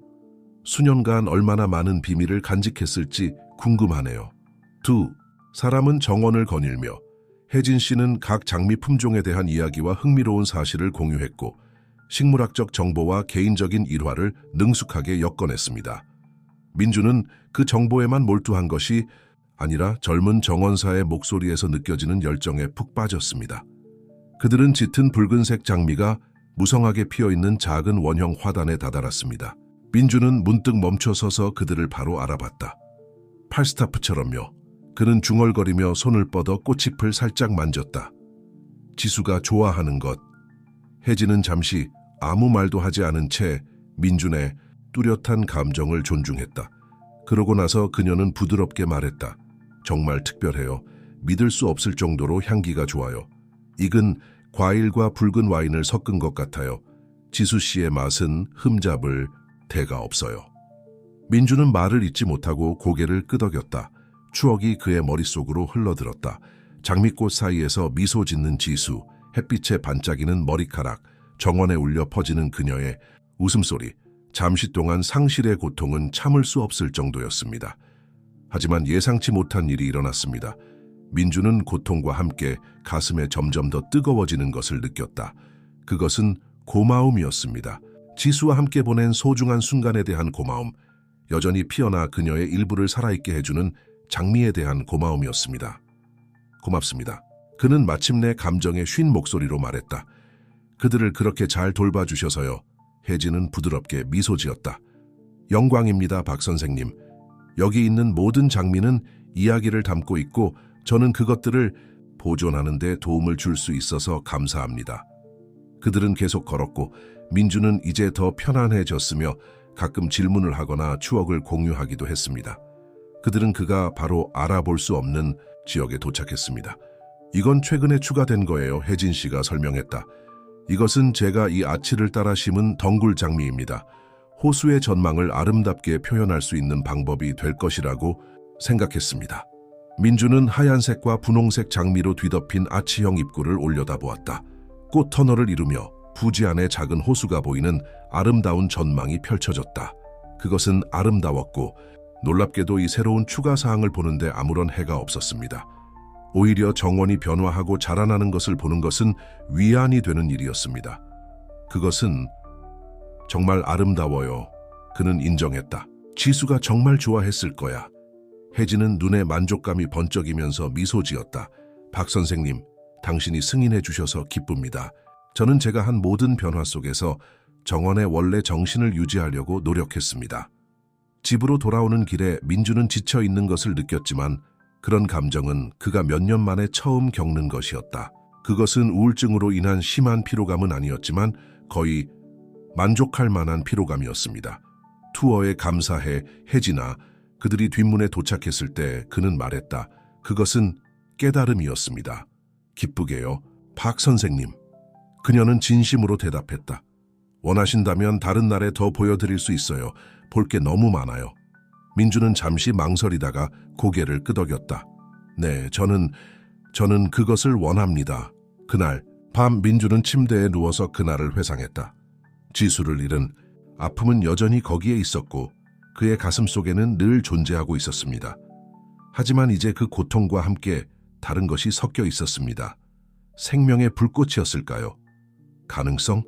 수년간 얼마나 많은 비밀을 간직했을지 궁금하네요. 사람은 정원을 거닐며 혜진 씨는 각 장미 품종에 대한 이야기와 흥미로운 사실을 공유했고 식물학적 정보와 개인적인 일화를 능숙하게 엮어냈습니다. 민주는 그 정보에만 몰두한 것이 아니라 젊은 정원사의 목소리에서 느껴지는 열정에 푹 빠졌습니다. 그들은 짙은 붉은색 장미가 무성하게 피어있는 작은 원형 화단에 다다랐습니다. 민주는 문득 멈춰서서 그들을 바로 알아봤다. 팔스타프처럼요. 그는 중얼거리며 손을 뻗어 꽃잎을 살짝 만졌다. 지수가 좋아하는 것. 혜진은 잠시 아무 말도 하지 않은 채 민준의 뚜렷한 감정을 존중했다. 그러고 나서 그녀는 부드럽게 말했다. 정말 특별해요. 믿을 수 없을 정도로 향기가 좋아요. 익은 과일과 붉은 와인을 섞은 것 같아요. 지수 씨의 맛은 흠잡을 데가 없어요. 민주는 말을 잇지 못하고 고개를 끄덕였다. 추억이 그의 머릿속으로 흘러들었다. 장미꽃 사이에서 미소 짓는 지수, 햇빛에 반짝이는 머리카락, 정원에 울려 퍼지는 그녀의 웃음소리. 잠시 동안 상실의 고통은 참을 수 없을 정도였습니다. 하지만 예상치 못한 일이 일어났습니다. 민주는 고통과 함께 가슴에 점점 더 뜨거워지는 것을 느꼈다. 그것은 고마움이었습니다. 지수와 함께 보낸 소중한 순간에 대한 고마움, 여전히 피어나 그녀의 일부를 살아있게 해주는 장미에 대한 고마움이었습니다. 고맙습니다. 그는 마침내 감정에 쉰 목소리로 말했다. 그들을 그렇게 잘 돌봐주셔서요. 혜진은 부드럽게 미소 지었다. 영광입니다, 박 선생님. 여기 있는 모든 장미는 이야기를 담고 있고 저는 그것들을 보존하는 데 도움을 줄 수 있어서 감사합니다. 그들은 계속 걸었고 민주는 이제 더 편안해졌으며 가끔 질문을 하거나 추억을 공유하기도 했습니다. 그들은 그가 바로 알아볼 수 없는 지역에 도착했습니다. 이건 최근에 추가된 거예요, 혜진 씨가 설명했다. 이것은 제가 이 아치를 따라 심은 덩굴 장미입니다. 호수의 전망을 아름답게 표현할 수 있는 방법이 될 것이라고 생각했습니다. 민주는 하얀색과 분홍색 장미로 뒤덮인 아치형 입구를 올려다보았다. 꽃 터널을 이루며 부지 안에 작은 호수가 보이는 아름다운 전망이 펼쳐졌다. 그것은 아름다웠고 놀랍게도 이 새로운 추가 사항을 보는데 아무런 해가 없었습니다. 오히려 정원이 변화하고 자라나는 것을 보는 것은 위안이 되는 일이었습니다. 그것은 정말 아름다워요. 그는 인정했다. 지수가 정말 좋아했을 거야. 혜진은 눈에 만족감이 번쩍이면서 미소 지었다. 박 선생님, 당신이 승인해 주셔서 기쁩니다. 저는 제가 한 모든 변화 속에서 정원의 원래 정신을 유지하려고 노력했습니다. 집으로 돌아오는 길에 민주는 지쳐 있는 것을 느꼈지만 그런 감정은 그가 몇 년 만에 처음 겪는 것이었다. 그것은 우울증으로 인한 심한 피로감은 아니었지만 거의 만족할 만한 피로감이었습니다. 투어에 감사해, 혜진아. 그들이 뒷문에 도착했을 때 그는 말했다. 그것은 깨달음이었습니다. 기쁘게요, 박 선생님. 그녀는 진심으로 대답했다. 원하신다면 다른 날에 더 보여드릴 수 있어요. 볼 게 너무 많아요. 민주는 잠시 망설이다가 고개를 끄덕였다. 네, 저는 그것을 원합니다. 그날 밤 민주는 침대에 누워서 그날을 회상했다. 지수를 잃은 아픔은 여전히 거기에 있었고 그의 가슴 속에는 늘 존재하고 있었습니다. 하지만 이제 그 고통과 함께 다른 것이 섞여 있었습니다. 생명의 불꽃이었을까요? 가능성?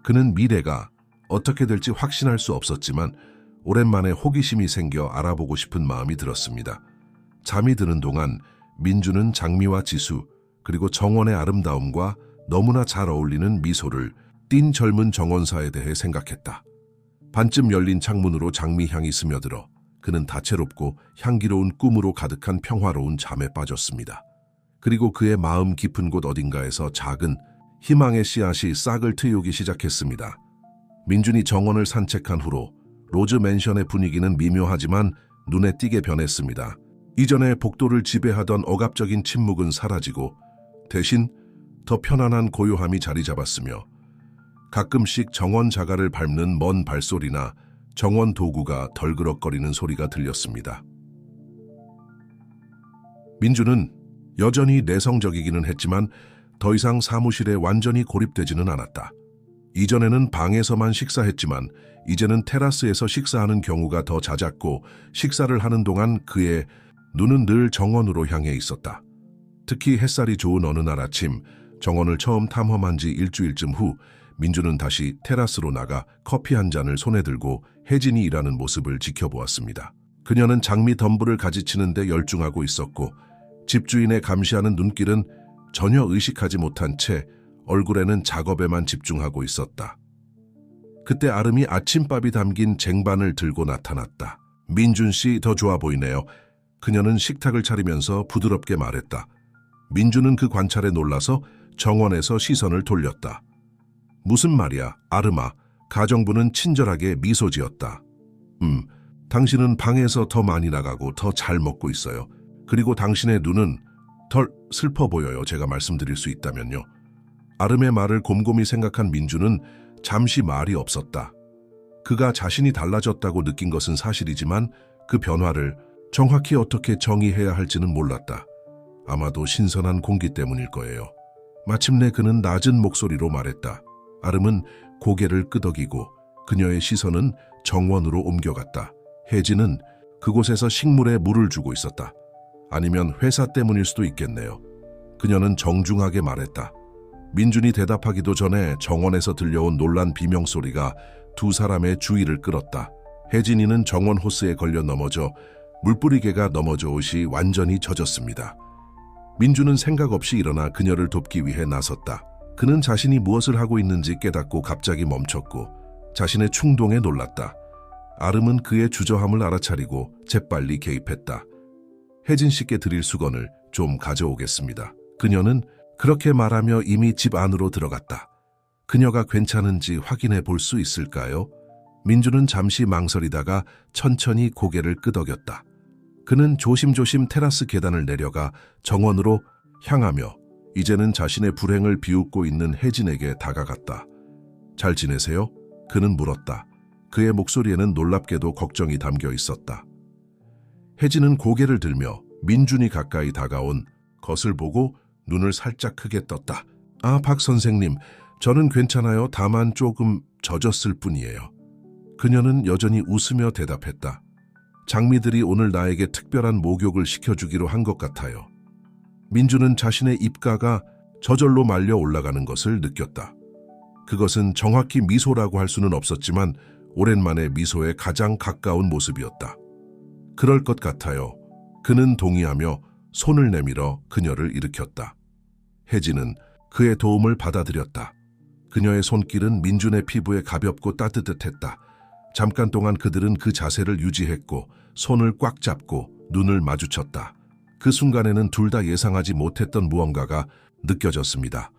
그는 미래가 어떻게 될지 확신할 수 없었지만 오랜만에 호기심이 생겨 알아보고 싶은 마음이 들었습니다. 잠이 드는 동안 민주는 장미와 지수 그리고 정원의 아름다움과 너무나 잘 어울리는 미소를 띈 젊은 정원사에 대해 생각했다. 반쯤 열린 창문으로 장미향이 스며들어 그는 다채롭고 향기로운 꿈으로 가득한 평화로운 잠에 빠졌습니다. 그리고 그의 마음 깊은 곳 어딘가에서 작은 희망의 씨앗이 싹을 트우기 시작했습니다. 민준이 정원을 산책한 후로 로즈 맨션의 분위기는 미묘하지만 눈에 띄게 변했습니다. 이전에 복도를 지배하던 억압적인 침묵은 사라지고 대신 더 편안한 고요함이 자리 잡았으며 가끔씩 정원 자갈을 밟는 먼 발소리나 정원 도구가 덜그럭거리는 소리가 들렸습니다. 민주는 여전히 내성적이기는 했지만 더 이상 사무실에 완전히 고립되지는 않았다. 이전에는 방에서만 식사했지만 이제는 테라스에서 식사하는 경우가 더 잦았고 식사를 하는 동안 그의 눈은 늘 정원으로 향해 있었다. 특히 햇살이 좋은 어느 날 아침 정원을 처음 탐험한 지 일주일쯤 후 민주는 다시 테라스로 나가 커피 한 잔을 손에 들고 혜진이 일하는 모습을 지켜보았습니다. 그녀는 장미 덤불을 가지치는데 열중하고 있었고 집주인의 감시하는 눈길은 전혀 의식하지 못한 채 얼굴에는 작업에만 집중하고 있었다. 그때 아름이 아침밥이 담긴 쟁반을 들고 나타났다. 민준 씨 더 좋아 보이네요. 그녀는 식탁을 차리면서 부드럽게 말했다. 민주는 그 관찰에 놀라서 정원에서 시선을 돌렸다. 무슨 말이야, 아름아. 가정부는 친절하게 미소 지었다. 당신은 방에서 더 많이 나가고 더 잘 먹고 있어요. 그리고 당신의 눈은 덜 슬퍼 보여요. 제가 말씀드릴 수 있다면요. 아름의 말을 곰곰이 생각한 민주는 잠시 말이 없었다. 그가 자신이 달라졌다고 느낀 것은 사실이지만 그 변화를 정확히 어떻게 정의해야 할지는 몰랐다. 아마도 신선한 공기 때문일 거예요. 마침내 그는 낮은 목소리로 말했다. 아름은 고개를 끄덕이고 그녀의 시선은 정원으로 옮겨갔다. 혜진은 그곳에서 식물에 물을 주고 있었다. 아니면 회사 때문일 수도 있겠네요. 그녀는 정중하게 말했다. 민준이 대답하기도 전에 정원에서 들려온 놀란 비명소리가 두 사람의 주의를 끌었다. 혜진이는 정원 호스에 걸려 넘어져 물뿌리개가 넘어져 옷이 완전히 젖었습니다. 민주는 생각 없이 일어나 그녀를 돕기 위해 나섰다. 그는 자신이 무엇을 하고 있는지 깨닫고 갑자기 멈췄고 자신의 충동에 놀랐다. 아름은 그의 주저함을 알아차리고 재빨리 개입했다. 혜진 씨께 드릴 수건을 좀 가져오겠습니다. 그녀는 그렇게 말하며 이미 집 안으로 들어갔다. 그녀가 괜찮은지 확인해 볼 수 있을까요? 민주는 잠시 망설이다가 천천히 고개를 끄덕였다. 그는 조심조심 테라스 계단을 내려가 정원으로 향하며 이제는 자신의 불행을 비웃고 있는 혜진에게 다가갔다. 잘 지내세요? 그는 물었다. 그의 목소리에는 놀랍게도 걱정이 담겨 있었다. 혜진은 고개를 들며 민준이 가까이 다가온 것을 보고 눈을 살짝 크게 떴다. 아, 박 선생님, 저는 괜찮아요. 다만 조금 젖었을 뿐이에요. 그녀는 여전히 웃으며 대답했다. 장미들이 오늘 나에게 특별한 목욕을 시켜주기로 한 것 같아요. 민주는 자신의 입가가 저절로 말려 올라가는 것을 느꼈다. 그것은 정확히 미소라고 할 수는 없었지만 오랜만에 미소에 가장 가까운 모습이었다. 그럴 것 같아요. 그는 동의하며 손을 내밀어 그녀를 일으켰다. 혜진은 그의 도움을 받아들였다. 그녀의 손길은 민준의 피부에 가볍고 따뜻했다. 잠깐 동안 그들은 그 자세를 유지했고 손을 꽉 잡고 눈을 마주쳤다. 그 순간에는 둘 다 예상하지 못했던 무언가가 느껴졌습니다.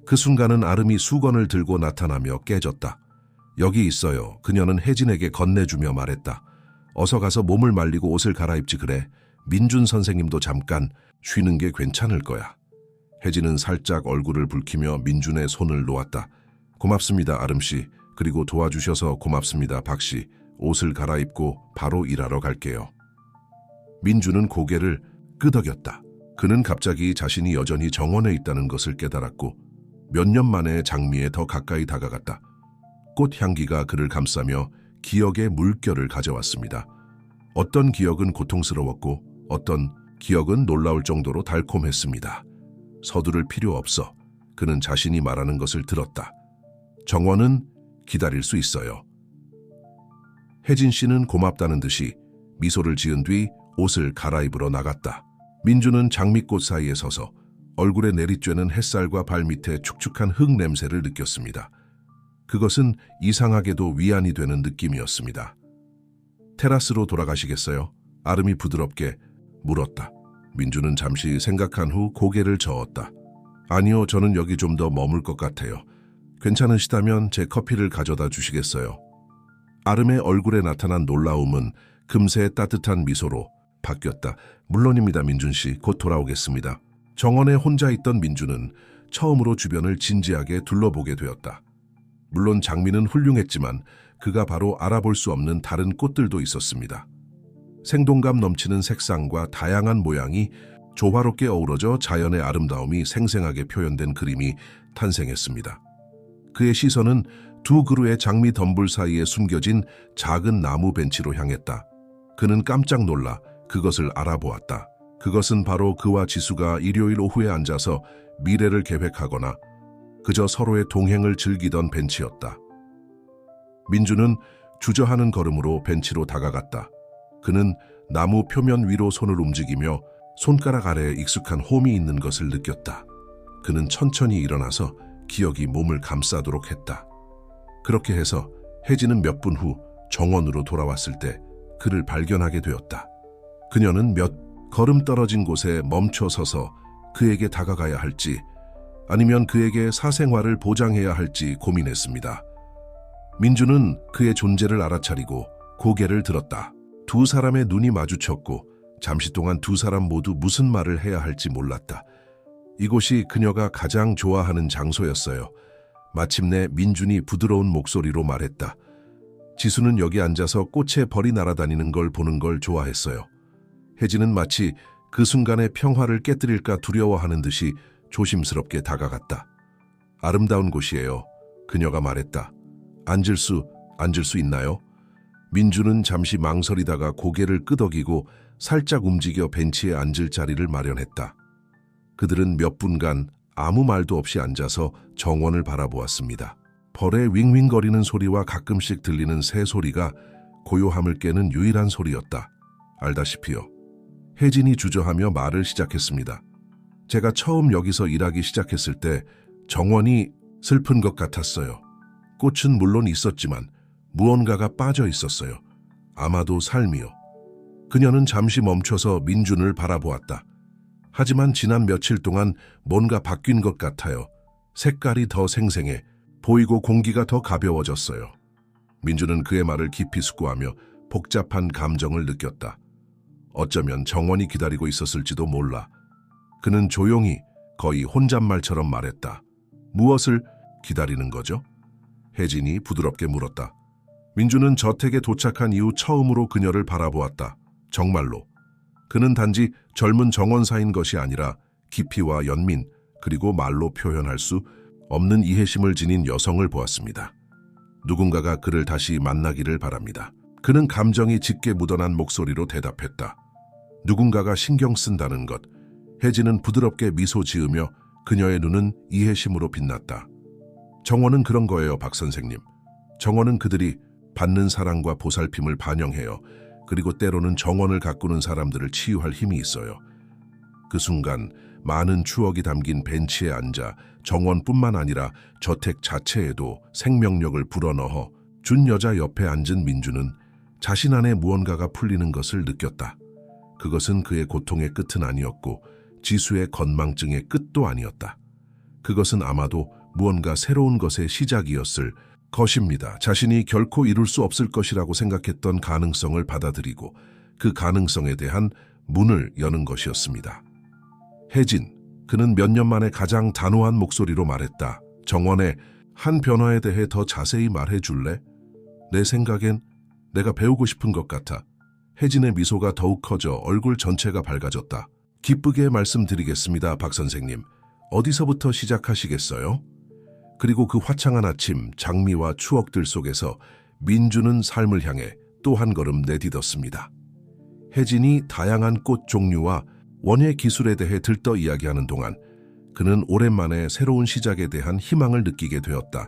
그 순간은 아름이 수건을 들고 나타나며 깨졌다. 여기 있어요. 그녀는 혜진에게 건네주며 말했다. 어서 가서 몸을 말리고 옷을 갈아입지 그래. 민준 선생님도 잠깐 쉬는 게 괜찮을 거야. 혜진은 살짝 얼굴을 붉히며 민준의 손을 놓았다. 고맙습니다, 아름씨. 그리고 도와주셔서 고맙습니다, 박씨. 옷을 갈아입고 바로 일하러 갈게요. 민준은 고개를 끄덕였다. 그는 갑자기 자신이 여전히 정원에 있다는 것을 깨달았고 몇 년 만에 장미에 더 가까이 다가갔다. 꽃 향기가 그를 감싸며 기억의 물결을 가져왔습니다. 어떤 기억은 고통스러웠고 어떤 기억은 놀라울 정도로 달콤했습니다. 서두를 필요 없어. 그는 자신이 말하는 것을 들었다. 정원은 기다릴 수 있어요. 혜진 씨는 고맙다는 듯이 미소를 지은 뒤 옷을 갈아입으러 나갔다. 민주는 장미꽃 사이에 서서 얼굴에 내리쬐는 햇살과 발밑에 축축한 흙 냄새를 느꼈습니다. 그것은 이상하게도 위안이 되는 느낌이었습니다. 테라스로 돌아가시겠어요? 아름이 부드럽게 물었다. 민주는 잠시 생각한 후 고개를 저었다. 아니요, 저는 여기 좀 더 머물 것 같아요. 괜찮으시다면 제 커피를 가져다 주시겠어요? 아름의 얼굴에 나타난 놀라움은 금세 따뜻한 미소로 바뀌었다. 물론입니다, 민준 씨. 곧 돌아오겠습니다. 정원에 혼자 있던 민준은 처음으로 주변을 진지하게 둘러보게 되었다. 물론 장미는 훌륭했지만 그가 바로 알아볼 수 없는 다른 꽃들도 있었습니다. 생동감 넘치는 색상과 다양한 모양이 조화롭게 어우러져 자연의 아름다움이 생생하게 표현된 그림이 탄생했습니다. 그의 시선은 두 그루의 장미 덤불 사이에 숨겨진 작은 나무 벤치로 향했다. 그는 깜짝 놀라 그것을 알아보았다. 그것은 바로 그와 지수가 일요일 오후에 앉아서 미래를 계획하거나 그저 서로의 동행을 즐기던 벤치였다. 민주는 주저하는 걸음으로 벤치로 다가갔다. 그는 나무 표면 위로 손을 움직이며 손가락 아래에 익숙한 홈이 있는 것을 느꼈다. 그는 천천히 일어나서 기억이 몸을 감싸도록 했다. 그렇게 해서 혜진은 몇 분 후 정원으로 돌아왔을 때 그를 발견하게 되었다. 그녀는 몇 걸음 떨어진 곳에 멈춰 서서 그에게 다가가야 할지 아니면 그에게 사생활을 보장해야 할지 고민했습니다. 민주는 그의 존재를 알아차리고 고개를 들었다. 두 사람의 눈이 마주쳤고 잠시 동안 두 사람 모두 무슨 말을 해야 할지 몰랐다. 이곳이 그녀가 가장 좋아하는 장소였어요. 마침내 민준이 부드러운 목소리로 말했다. 지수는 여기 앉아서 꽃에 벌이 날아다니는 걸 보는 걸 좋아했어요. 혜진은 마치 그 순간의 평화를 깨뜨릴까 두려워하는 듯이 조심스럽게 다가갔다. 아름다운 곳이에요. 그녀가 말했다. 앉을 수 있나요? 민주는 잠시 망설이다가 고개를 끄덕이고 살짝 움직여 벤치에 앉을 자리를 마련했다. 그들은 몇 분간 아무 말도 없이 앉아서 정원을 바라보았습니다. 벌의 윙윙거리는 소리와 가끔씩 들리는 새 소리가 고요함을 깨는 유일한 소리였다. 알다시피요. 혜진이 주저하며 말을 시작했습니다. 제가 처음 여기서 일하기 시작했을 때 정원이 슬픈 것 같았어요. 꽃은 물론 있었지만 무언가가 빠져 있었어요. 아마도 삶이요. 그녀는 잠시 멈춰서 민준을 바라보았다. 하지만 지난 며칠 동안 뭔가 바뀐 것 같아요. 색깔이 더 생생해 보이고 공기가 더 가벼워졌어요. 민준은 그의 말을 깊이 숙고하며 복잡한 감정을 느꼈다. 어쩌면 정원이 기다리고 있었을지도 몰라. 그는 조용히 거의 혼잣말처럼 말했다. 무엇을 기다리는 거죠? 혜진이 부드럽게 물었다. 민준은 저택에 도착한 이후 처음으로 그녀를 바라보았다. 정말로. 그는 단지 젊은 정원사인 것이 아니라 깊이와 연민 그리고 말로 표현할 수 없는 이해심을 지닌 여성을 보았습니다. 누군가가 그를 다시 만나기를 바랍니다. 그는 감정이 짙게 묻어난 목소리로 대답했다. 누군가가 신경 쓴다는 것. 혜진은 부드럽게 미소 지으며 그녀의 눈은 이해심으로 빛났다. 정원은 그런 거예요, 박 선생님. 정원은 그들이 받는 사랑과 보살핌을 반영해요. 그리고 때로는 정원을 가꾸는 사람들을 치유할 힘이 있어요. 그 순간 많은 추억이 담긴 벤치에 앉아 정원뿐만 아니라 저택 자체에도 생명력을 불어넣어 준 여자 옆에 앉은 민주는 자신 안에 무언가가 풀리는 것을 느꼈다. 그것은 그의 고통의 끝은 아니었고 지수의 건망증의 끝도 아니었다. 그것은 아마도 무언가 새로운 것의 시작이었을 것입니다. 자신이 결코 이룰 수 없을 것이라고 생각했던 가능성을 받아들이고 그 가능성에 대한 문을 여는 것이었습니다. 혜진, 그는 몇 년 만에 가장 단호한 목소리로 말했다. 정원의 한 변화에 대해 더 자세히 말해줄래? 내 생각엔 내가 배우고 싶은 것 같아. 혜진의 미소가 더욱 커져 얼굴 전체가 밝아졌다. 기쁘게 말씀드리겠습니다, 박 선생님. 어디서부터 시작하시겠어요? 그리고 그 화창한 아침, 장미와 추억들 속에서 민주는 삶을 향해 또 한 걸음 내딛었습니다. 혜진이 다양한 꽃 종류와 원예 기술에 대해 들떠 이야기하는 동안 그는 오랜만에 새로운 시작에 대한 희망을 느끼게 되었다.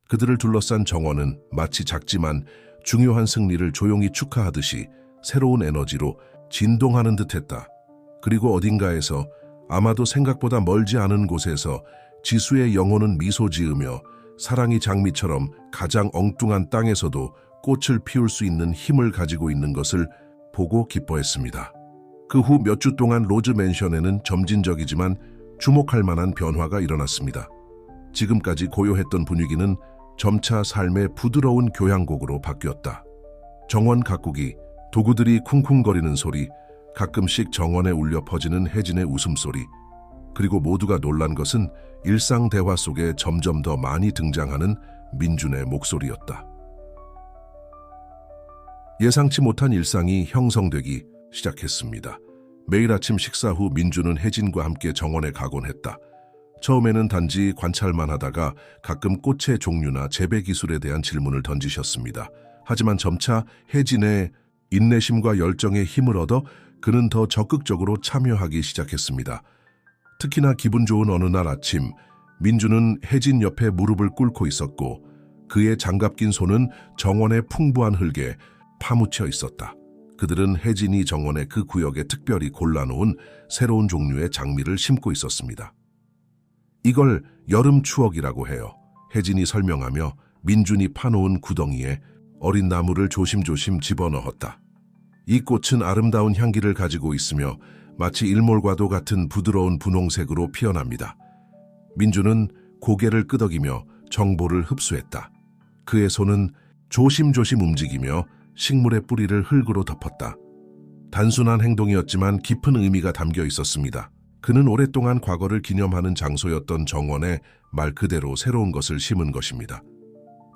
그들을 둘러싼 정원은 마치 작지만 중요한 승리를 조용히 축하하듯이 새로운 에너지로 진동하는 듯했다. 그리고 어딘가에서 아마도 생각보다 멀지 않은 곳에서 지수의 영혼은 미소 지으며 사랑이 장미처럼 가장 엉뚱한 땅에서도 꽃을 피울 수 있는 힘을 가지고 있는 것을 보고 기뻐했습니다. 그 후 몇 주 동안 로즈 맨션에는 점진적이지만 주목할 만한 변화가 일어났습니다. 지금까지 고요했던 분위기는 점차 삶의 부드러운 교향곡으로 바뀌었다. 정원 가꾸기, 도구들이 쿵쿵거리는 소리, 가끔씩 정원에 울려 퍼지는 혜진의 웃음소리, 그리고 모두가 놀란 것은 일상 대화 속에 점점 더 많이 등장하는 민준의 목소리였다. 예상치 못한 일상이 형성되기 시작했습니다. 매일 아침 식사 후 민준은 혜진과 함께 정원에 가곤 했다. 처음에는 단지 관찰만 하다가 가끔 꽃의 종류나 재배 기술에 대한 질문을 던지셨습니다. 하지만 점차 혜진의 인내심과 열정에 힘을 얻어 그는 더 적극적으로 참여하기 시작했습니다. 특히나 기분 좋은 어느 날 아침, 민준은 혜진 옆에 무릎을 꿇고 있었고 그의 장갑 낀 손은 정원의 풍부한 흙에 파묻혀 있었다. 그들은 혜진이 정원의 그 구역에 특별히 골라놓은 새로운 종류의 장미를 심고 있었습니다. 이걸 여름 추억이라고 해요. 혜진이 설명하며 민준이 파놓은 구덩이에 어린 나무를 조심조심 집어넣었다. 이 꽃은 아름다운 향기를 가지고 있으며 마치 일몰과도 같은 부드러운 분홍색으로 피어납니다. 민준은 고개를 끄덕이며 정보를 흡수했다. 그의 손은 조심조심 움직이며 식물의 뿌리를 흙으로 덮었다. 단순한 행동이었지만 깊은 의미가 담겨 있었습니다. 그는 오랫동안 과거를 기념하는 장소였던 정원에 말 그대로 새로운 것을 심은 것입니다.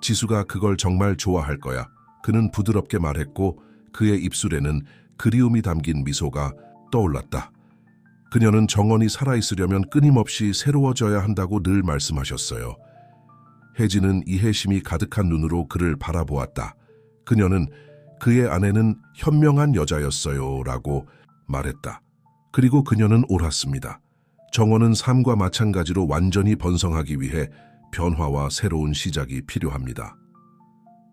지수가 그걸 정말 좋아할 거야. 그는 부드럽게 말했고 그의 입술에는 그리움이 담긴 미소가 떠올랐다. 그녀는 정원이 살아있으려면 끊임없이 새로워져야 한다고 늘 말씀하셨어요. 혜진은 이해심이 가득한 눈으로 그를 바라보았다. 그녀는 그의 아내는 현명한 여자였어요 라고 말했다. 그리고 그녀는 옳았습니다. 정원은 삶과 마찬가지로 완전히 번성하기 위해 변화와 새로운 시작이 필요합니다.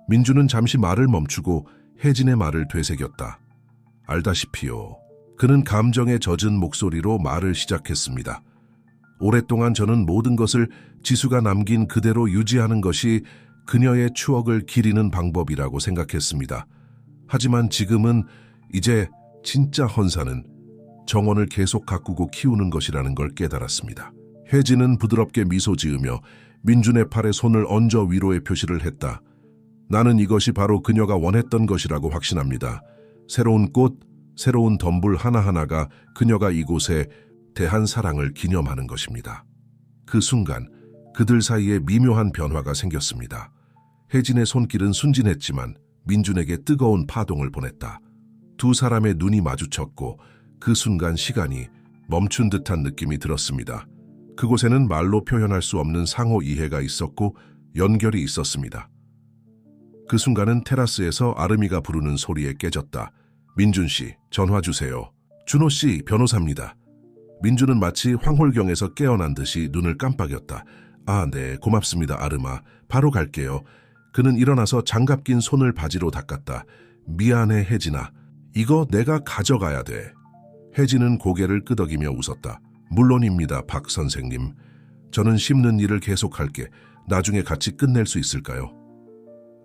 민준은 잠시 말을 멈추고 혜진의 말을 되새겼다. 알다시피요. 그는 감정에 젖은 목소리로 말을 시작했습니다. 오랫동안 저는 모든 것을 지수가 남긴 그대로 유지하는 것이 그녀의 추억을 기리는 방법이라고 생각했습니다. 하지만 지금은 이제 진짜 헌사는 정원을 계속 가꾸고 키우는 것이라는 걸 깨달았습니다. 혜진은 부드럽게 미소 지으며 민준의 팔에 손을 얹어 위로의 표시를 했다. 나는 이것이 바로 그녀가 원했던 것이라고 확신합니다. 새로운 꽃, 새로운 덤불 하나하나가 그녀가 이곳에 대한 사랑을 기념하는 것입니다. 그 순간 그들 사이에 미묘한 변화가 생겼습니다. 혜진의 손길은 순진했지만 민준에게 뜨거운 파동을 보냈다. 두 사람의 눈이 마주쳤고 그 순간 시간이 멈춘 듯한 느낌이 들었습니다. 그곳에는 말로 표현할 수 없는 상호 이해가 있었고 연결이 있었습니다. 그 순간은 테라스에서 아름이가 부르는 소리에 깨졌다. 민준 씨, 전화 주세요. 준호 씨, 변호사입니다. 민준은 마치 황홀경에서 깨어난 듯이 눈을 깜빡였다. 아, 네, 고맙습니다, 아름아. 바로 갈게요. 그는 일어나서 장갑 낀 손을 바지로 닦았다. 미안해, 혜진아. 이거 내가 가져가야 돼. 혜진은 고개를 끄덕이며 웃었다. 물론입니다, 박 선생님. 저는 심는 일을 계속할게. 나중에 같이 끝낼 수 있을까요?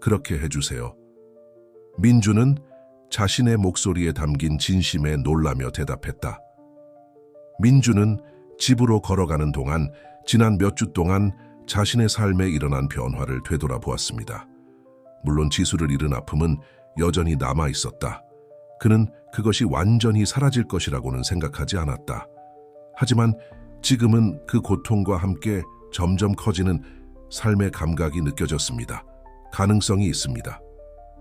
그렇게 해주세요. 민준은 자신의 목소리에 담긴 진심에 놀라며 대답했다. 민준은 집으로 걸어가는 동안 지난 몇 주 동안 자신의 삶에 일어난 변화를 되돌아보았습니다. 물론 지수를 잃은 아픔은 여전히 남아 있었다. 그는 그것이 완전히 사라질 것이라고는 생각하지 않았다. 하지만 지금은 그 고통과 함께 점점 커지는 삶의 감각이 느껴졌습니다. 가능성이 있습니다.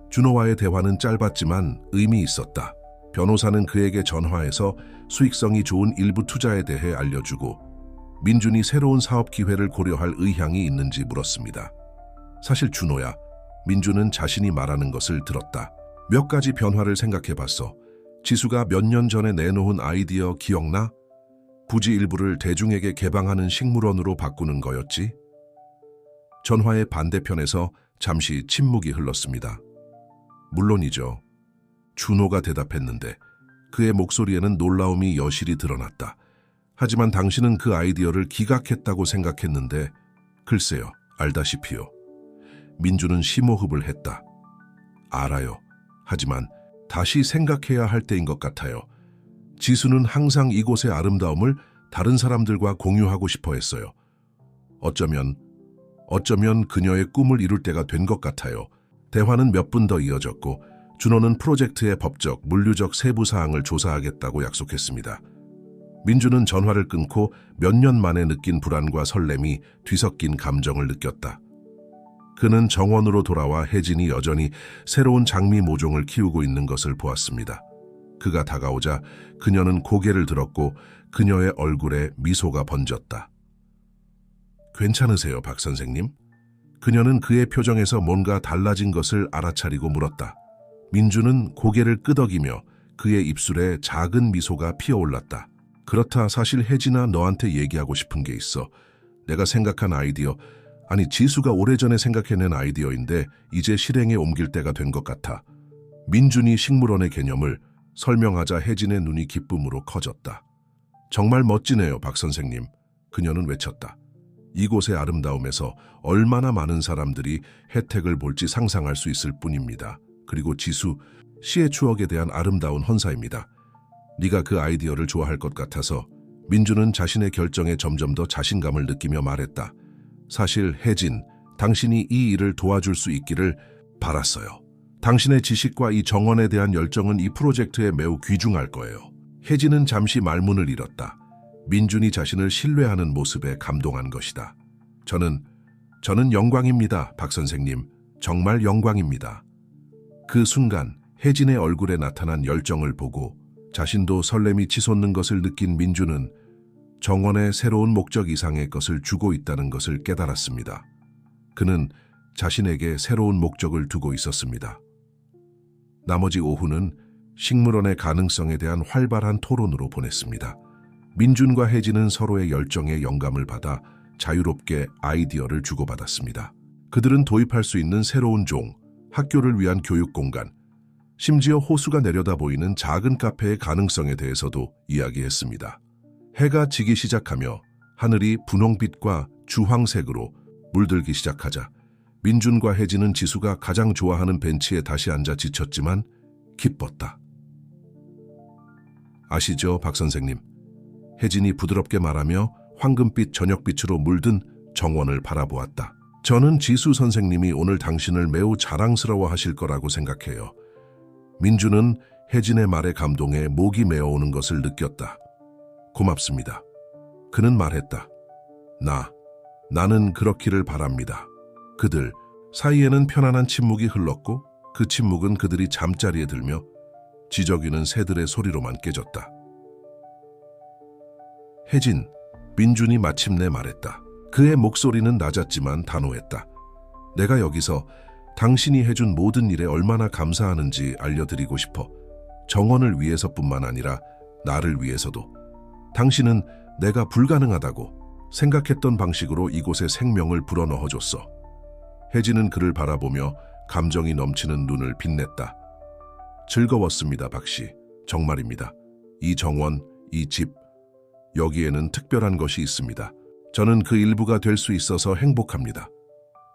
준호와의 대화는 짧았지만 의미 있었다. 변호사는 그에게 전화해서 수익성이 좋은 일부 투자에 대해 알려주고 민준이 새로운 사업 기회를 고려할 의향이 있는지 물었습니다. 사실 준호야, 민준은 자신이 말하는 것을 들었다. 몇 가지 변화를 생각해봤어. 지수가 몇 년 전에 내놓은 아이디어 기억나? 부지 일부를 대중에게 개방하는 식물원으로 바꾸는 거였지? 전화의 반대편에서 잠시 침묵이 흘렀습니다. 물론이죠. 준호가 대답했는데 그의 목소리에는 놀라움이 여실히 드러났다. 하지만 당신은 그 아이디어를 기각했다고 생각했는데 글쎄요, 알다시피요. 민준은 심호흡을 했다. 알아요. 하지만 다시 생각해야 할 때인 것 같아요. 지수는 항상 이곳의 아름다움을 다른 사람들과 공유하고 싶어 했어요. 어쩌면 그녀의 꿈을 이룰 때가 된 것 같아요. 대화는 몇 분 더 이어졌고 준호는 프로젝트의 법적, 물류적 세부 사항을 조사하겠다고 약속했습니다. 민주는 전화를 끊고 몇 년 만에 느낀 불안과 설렘이 뒤섞인 감정을 느꼈다. 그는 정원으로 돌아와 혜진이 여전히 새로운 장미 모종을 키우고 있는 것을 보았습니다. 그가 다가오자 그녀는 고개를 들었고 그녀의 얼굴에 미소가 번졌다. 괜찮으세요, 박 선생님? 그녀는 그의 표정에서 뭔가 달라진 것을 알아차리고 물었다. 민주는 고개를 끄덕이며 그의 입술에 작은 미소가 피어올랐다. 그렇다, 사실 혜진아, 너한테 얘기하고 싶은 게 있어. 내가 생각한 아이디어, 아니 지수가 오래전에 생각해낸 아이디어인데 이제 실행에 옮길 때가 된 것 같아. 민준이 식물원의 개념을 설명하자 혜진의 눈이 기쁨으로 커졌다. 정말 멋지네요, 박 선생님. 그녀는 외쳤다. 이곳의 아름다움에서 얼마나 많은 사람들이 혜택을 볼지 상상할 수 있을 뿐입니다. 그리고 지수, 시의 추억에 대한 아름다운 헌사입니다. 네가 그 아이디어를 좋아할 것 같아서. 민주는 자신의 결정에 점점 더 자신감을 느끼며 말했다. 사실 혜진, 당신이 이 일을 도와줄 수 있기를 바랐어요. 당신의 지식과 이 정원에 대한 열정은 이 프로젝트에 매우 귀중할 거예요. 혜진은 잠시 말문을 잃었다. 민준이 자신을 신뢰하는 모습에 감동한 것이다. 저는 영광입니다, 박 선생님. 정말 영광입니다. 그 순간 혜진의 얼굴에 나타난 열정을 보고 자신도 설렘이 치솟는 것을 느낀 민주는 정원의 새로운 목적 이상의 것을 주고 있다는 것을 깨달았습니다. 그는 자신에게 새로운 목적을 두고 있었습니다. 나머지 오후는 식물원의 가능성에 대한 활발한 토론으로 보냈습니다. 민준과 혜진은 서로의 열정에 영감을 받아 자유롭게 아이디어를 주고받았습니다. 그들은 도입할 수 있는 새로운 종, 학교를 위한 교육 공간, 심지어 호수가 내려다 보이는 작은 카페의 가능성에 대해서도 이야기했습니다. 해가 지기 시작하며 하늘이 분홍빛과 주황색으로 물들기 시작하자 민준과 혜진은 지수가 가장 좋아하는 벤치에 다시 앉아 지쳤지만 기뻤다. 아시죠, 박 선생님? 혜진이 부드럽게 말하며 황금빛 저녁빛으로 물든 정원을 바라보았다. 저는 지수 선생님이 오늘 당신을 매우 자랑스러워 하실 거라고 생각해요. 민주는 혜진의 말에 감동해 목이 메어오는 것을 느꼈다. 고맙습니다. 그는 말했다. 나는 그렇기를 바랍니다. 그들 사이에는 편안한 침묵이 흘렀고 그 침묵은 그들이 잠자리에 들며 지저귀는 새들의 소리로만 깨졌다. 혜진, 민준이 마침내 말했다. 그의 목소리는 낮았지만 단호했다. 내가 여기서 당신이 해준 모든 일에 얼마나 감사하는지 알려드리고 싶어. 정원을 위해서뿐만 아니라 나를 위해서도. 당신은 내가 불가능하다고 생각했던 방식으로 이곳에 생명을 불어넣어줬어. 혜진은 그를 바라보며 감정이 넘치는 눈을 빛냈다. 즐거웠습니다, 박씨. 정말입니다. 이 정원, 이 집, 여기에는 특별한 것이 있습니다. 저는 그 일부가 될 수 있어서 행복합니다.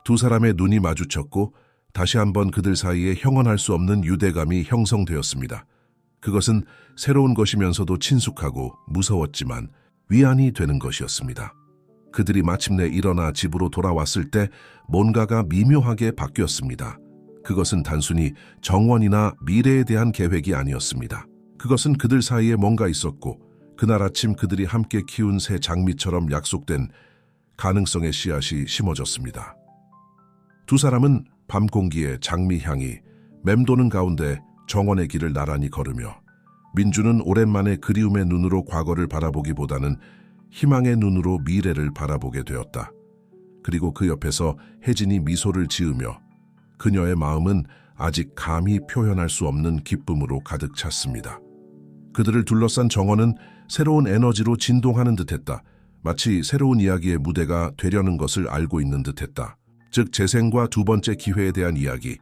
두 사람의 눈이 마주쳤고 다시 한번 그들 사이에 형언할 수 없는 유대감이 형성되었습니다. 그것은 새로운 것이면서도 친숙하고 무서웠지만 위안이 되는 것이었습니다. 그들이 마침내 일어나 집으로 돌아왔을 때 뭔가가 미묘하게 바뀌었습니다. 그것은 단순히 정원이나 미래에 대한 계획이 아니었습니다. 그것은 그들 사이에 뭔가 있었고 그날 아침 그들이 함께 키운 새 장미처럼 약속된 가능성의 씨앗이 심어졌습니다. 두 사람은 밤 공기에 장미 향이 맴도는 가운데 정원의 길을 나란히 걸으며 민주는 오랜만에 그리움의 눈으로 과거를 바라보기보다는 희망의 눈으로 미래를 바라보게 되었다. 그리고 그 옆에서 혜진이 미소를 지으며 그녀의 마음은 아직 감히 표현할 수 없는 기쁨으로 가득 찼습니다. 그들을 둘러싼 정원은 새로운 에너지로 진동하는 듯했다. 마치 새로운 이야기의 무대가 되려는 것을 알고 있는 듯했다. 즉 재생과 두 번째 기회에 대한 이야기,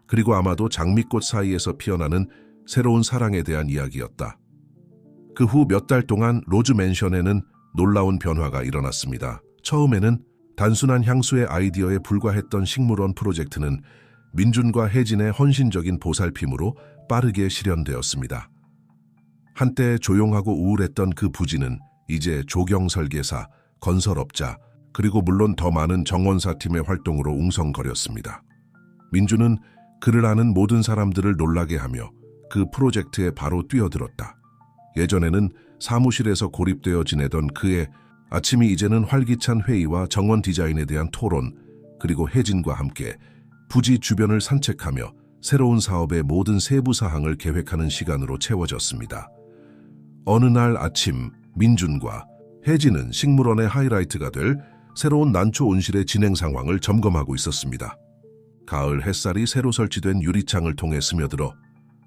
그리고 아마도 장미꽃 사이에서 피어나는 새로운 사랑에 대한 이야기였다. 그 후 몇 달 동안 로즈 맨션에는 놀라운 변화가 일어났습니다. 처음에는 단순한 향수의 아이디어에 불과했던 식물원 프로젝트는 민준과 혜진의 헌신적인 보살핌으로 빠르게 실현되었습니다. 한때 조용하고 우울했던 그 부지는 이제 조경 설계사, 건설업자, 그리고 물론 더 많은 정원사 팀의 활동으로 웅성거렸습니다. 민주는 그를 아는 모든 사람들을 놀라게 하며 그 프로젝트에 바로 뛰어들었다. 예전에는 사무실에서 고립되어 지내던 그의 아침이 이제는 활기찬 회의와 정원 디자인에 대한 토론, 그리고 혜진과 함께 부지 주변을 산책하며 새로운 사업의 모든 세부 사항을 계획하는 시간으로 채워졌습니다. 어느 날 아침 민준과 혜진은 식물원의 하이라이트가 될 새로운 난초 온실의 진행 상황을 점검하고 있었습니다. 가을 햇살이 새로 설치된 유리창을 통해 스며들어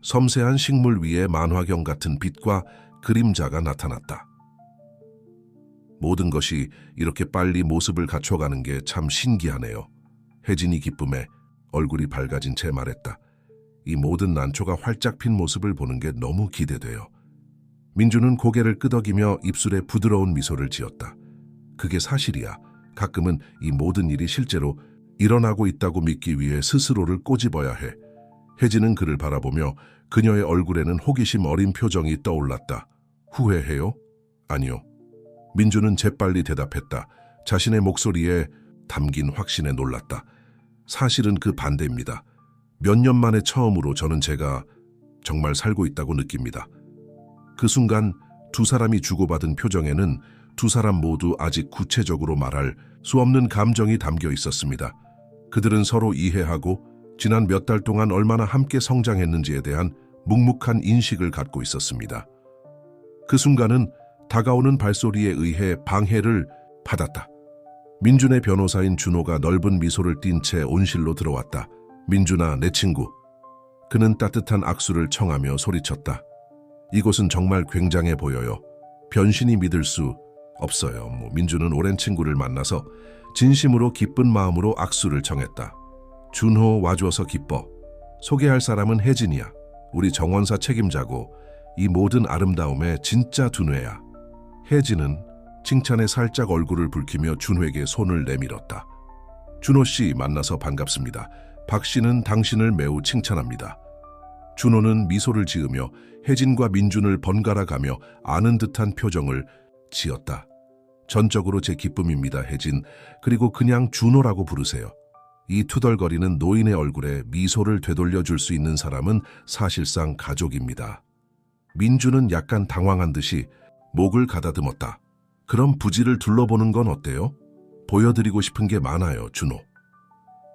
섬세한 식물 위에 만화경 같은 빛과 그림자가 나타났다. 모든 것이 이렇게 빨리 모습을 갖춰가는 게 참 신기하네요. 혜진이 기쁨에 얼굴이 밝아진 채 말했다. 이 모든 난초가 활짝 핀 모습을 보는 게 너무 기대돼요. 민주는 고개를 끄덕이며 입술에 부드러운 미소를 지었다. 그게 사실이야. 가끔은 이 모든 일이 실제로 일어나고 있다고 믿기 위해 스스로를 꼬집어야 해. 혜진은 그를 바라보며 그녀의 얼굴에는 호기심 어린 표정이 떠올랐다. 후회해요? 아니요. 민주는 재빨리 대답했다. 자신의 목소리에 담긴 확신에 놀랐다. 사실은 그 반대입니다. 몇 년 만에 처음으로 저는 제가 정말 살고 있다고 느낍니다. 그 순간 두 사람이 주고받은 표정에는 두 사람 모두 아직 구체적으로 말할 수 없는 감정이 담겨 있었습니다. 그들은 서로 이해하고 지난 몇 달 동안 얼마나 함께 성장했는지에 대한 묵묵한 인식을 갖고 있었습니다. 그 순간은 다가오는 발소리에 의해 방해를 받았다. 민준의 변호사인 준호가 넓은 미소를 띤 채 온실로 들어왔다. 민준아, 내 친구. 그는 따뜻한 악수를 청하며 소리쳤다. 이곳은 정말 굉장해 보여요. 변신이 믿을 수 없어요. 민준은 오랜 친구를 만나서 진심으로 기쁜 마음으로 악수를 청했다. 준호, 와줘서 기뻐. 소개할 사람은 혜진이야. 우리 정원사 책임자고 이 모든 아름다움의 진짜 두뇌야. 혜진은 칭찬에 살짝 얼굴을 붉히며 준호에게 손을 내밀었다. 준호 씨, 만나서 반갑습니다. 박 씨는 당신을 매우 칭찬합니다. 준호는 미소를 지으며 혜진과 민준을 번갈아 가며 아는 듯한 표정을 지었다. 전적으로 제 기쁨입니다, 혜진. 그리고 그냥 준호라고 부르세요. 이 투덜거리는 노인의 얼굴에 미소를 되돌려 줄 수 있는 사람은 사실상 가족입니다. 민준은 약간 당황한 듯이 목을 가다듬었다. 그럼 부지를 둘러보는 건 어때요? 보여드리고 싶은 게 많아요, 준호.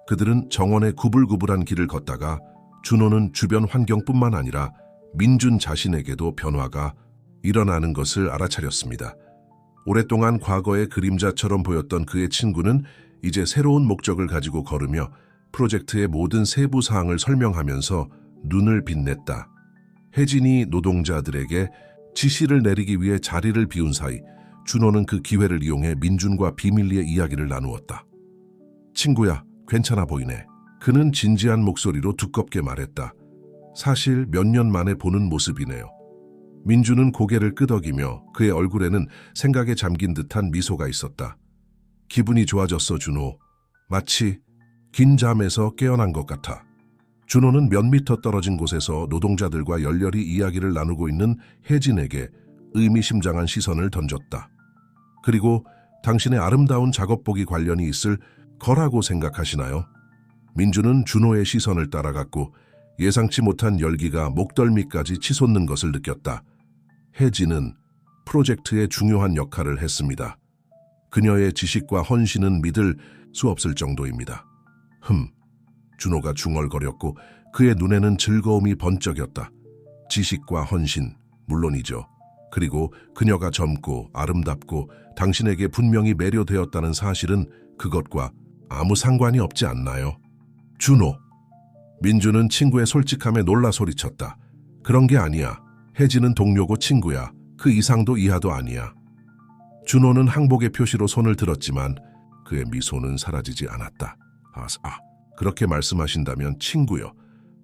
그들은 정원의 구불구불한 길을 걷다가 준호는 주변 환경뿐만 아니라 민준 자신에게도 변화가 일어나는 것을 알아차렸습니다. 오랫동안 과거의 그림자처럼 보였던 그의 친구는 이제 새로운 목적을 가지고 걸으며 프로젝트의 모든 세부 사항을 설명하면서 눈을 빛냈다. 혜진이 노동자들에게 지시를 내리기 위해 자리를 비운 사이 준호는 그 기회를 이용해 민준과 비밀리에 이야기를 나누었다. 친구야, 괜찮아 보이네. 그는 진지한 목소리로 두껍게 말했다. 사실 몇 년 만에 보는 모습이네요. 민준은 고개를 끄덕이며 그의 얼굴에는 생각에 잠긴 듯한 미소가 있었다. 기분이 좋아졌어, 준호. 마치 긴 잠에서 깨어난 것 같아. 준호는 몇 미터 떨어진 곳에서 노동자들과 열렬히 이야기를 나누고 있는 혜진에게 의미심장한 시선을 던졌다. 그리고 당신의 아름다운 작업복이 관련이 있을 거라고 생각하시나요? 민준은 준호의 시선을 따라갔고 예상치 못한 열기가 목덜미까지 치솟는 것을 느꼈다. 혜진은 프로젝트의 중요한 역할을 했습니다. 그녀의 지식과 헌신은 믿을 수 없을 정도입니다. 준호가 중얼거렸고 그의 눈에는 즐거움이 번쩍였다. 지식과 헌신, 물론이죠. 그리고 그녀가 젊고 아름답고 당신에게 분명히 매료되었다는 사실은 그것과 아무 상관이 없지 않나요? 준호. 민주는 친구의 솔직함에 놀라 소리쳤다. 그런 게 아니야. 혜진은 동료고 친구야. 그 이상도 이하도 아니야. 준호는 항복의 표시로 손을 들었지만 그의 미소는 사라지지 않았다. 그렇게 말씀하신다면 친구요.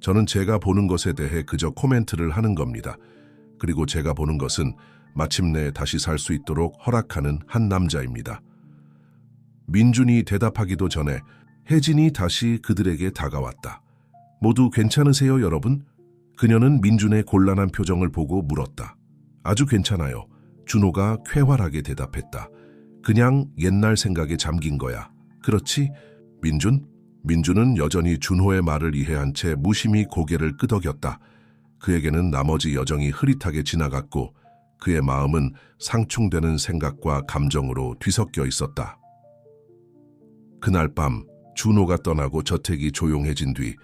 저는 제가 보는 것에 대해 그저 코멘트를 하는 겁니다. 그리고 제가 보는 것은 마침내 다시 살 수 있도록 허락하는 한 남자입니다. 민준이 대답하기도 전에 혜진이 다시 그들에게 다가왔다. 모두 괜찮으세요, 여러분? 그녀는 민준의 곤란한 표정을 보고 물었다. 아주 괜찮아요. 준호가 쾌활하게 대답했다. 그냥 옛날 생각에 잠긴 거야. 그렇지? 민준? 민주는 여전히 준호의 말을 이해한 채 무심히 고개를 끄덕였다. 그에게는 나머지 여정이 흐릿하게 지나갔고 그의 마음은 상충되는 생각과 감정으로 뒤섞여 있었다. 그날 밤 준호가 떠나고 저택이 조용해진 뒤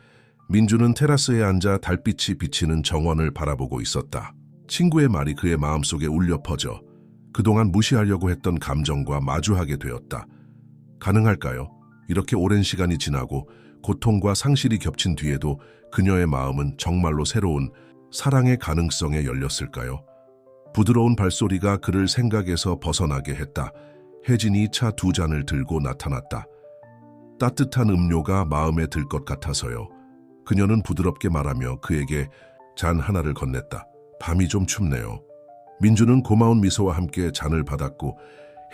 민주는 테라스에 앉아 달빛이 비치는 정원을 바라보고 있었다. 친구의 말이 그의 마음속에 울려 퍼져 그동안 무시하려고 했던 감정과 마주하게 되었다. 가능할까요? 이렇게 오랜 시간이 지나고 고통과 상실이 겹친 뒤에도 그녀의 마음은 정말로 새로운 사랑의 가능성에 열렸을까요? 부드러운 발소리가 그를 생각에서 벗어나게 했다. 혜진이 차 2잔을 들고 나타났다. 따뜻한 음료가 마음에 들 것 같아서요. 그녀는 부드럽게 말하며 그에게 잔 하나를 건넸다. 밤이 좀 춥네요. 민주는 고마운 미소와 함께 잔을 받았고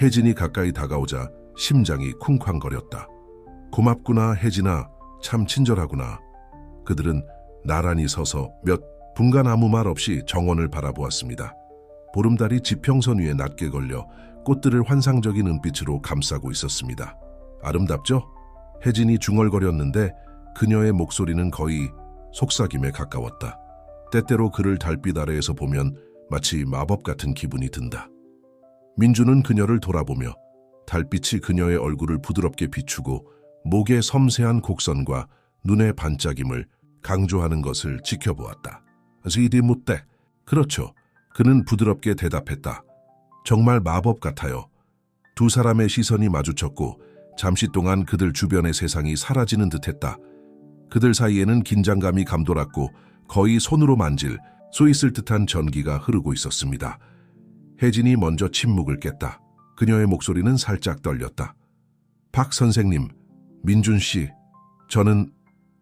혜진이 가까이 다가오자 심장이 쿵쾅거렸다. 고맙구나 혜진아, 참 친절하구나. 그들은 나란히 서서 몇 분간 아무 말 없이 정원을 바라보았습니다. 보름달이 지평선 위에 낮게 걸려 꽃들을 환상적인 은빛으로 감싸고 있었습니다. 아름답죠? 혜진이 중얼거렸는데 그녀의 목소리는 거의 속삭임에 가까웠다. 때때로 그를 달빛 아래에서 보면 마치 마법 같은 기분이 든다. 민주는 그녀를 돌아보며 달빛이 그녀의 얼굴을 부드럽게 비추고 목의 섬세한 곡선과 눈의 반짝임을 강조하는 것을 지켜보았다. 지디 묻대. 그렇죠. 그는 부드럽게 대답했다. 정말 마법 같아요. 두 사람의 시선이 마주쳤고 잠시 동안 그들 주변의 세상이 사라지는 듯했다. 그들 사이에는 긴장감이 감돌았고 거의 손으로 만질 수 있을 듯한 전기가 흐르고 있었습니다. 혜진이 먼저 침묵을 깼다. 그녀의 목소리는 살짝 떨렸다. 박 선생님, 민준 씨, 저는...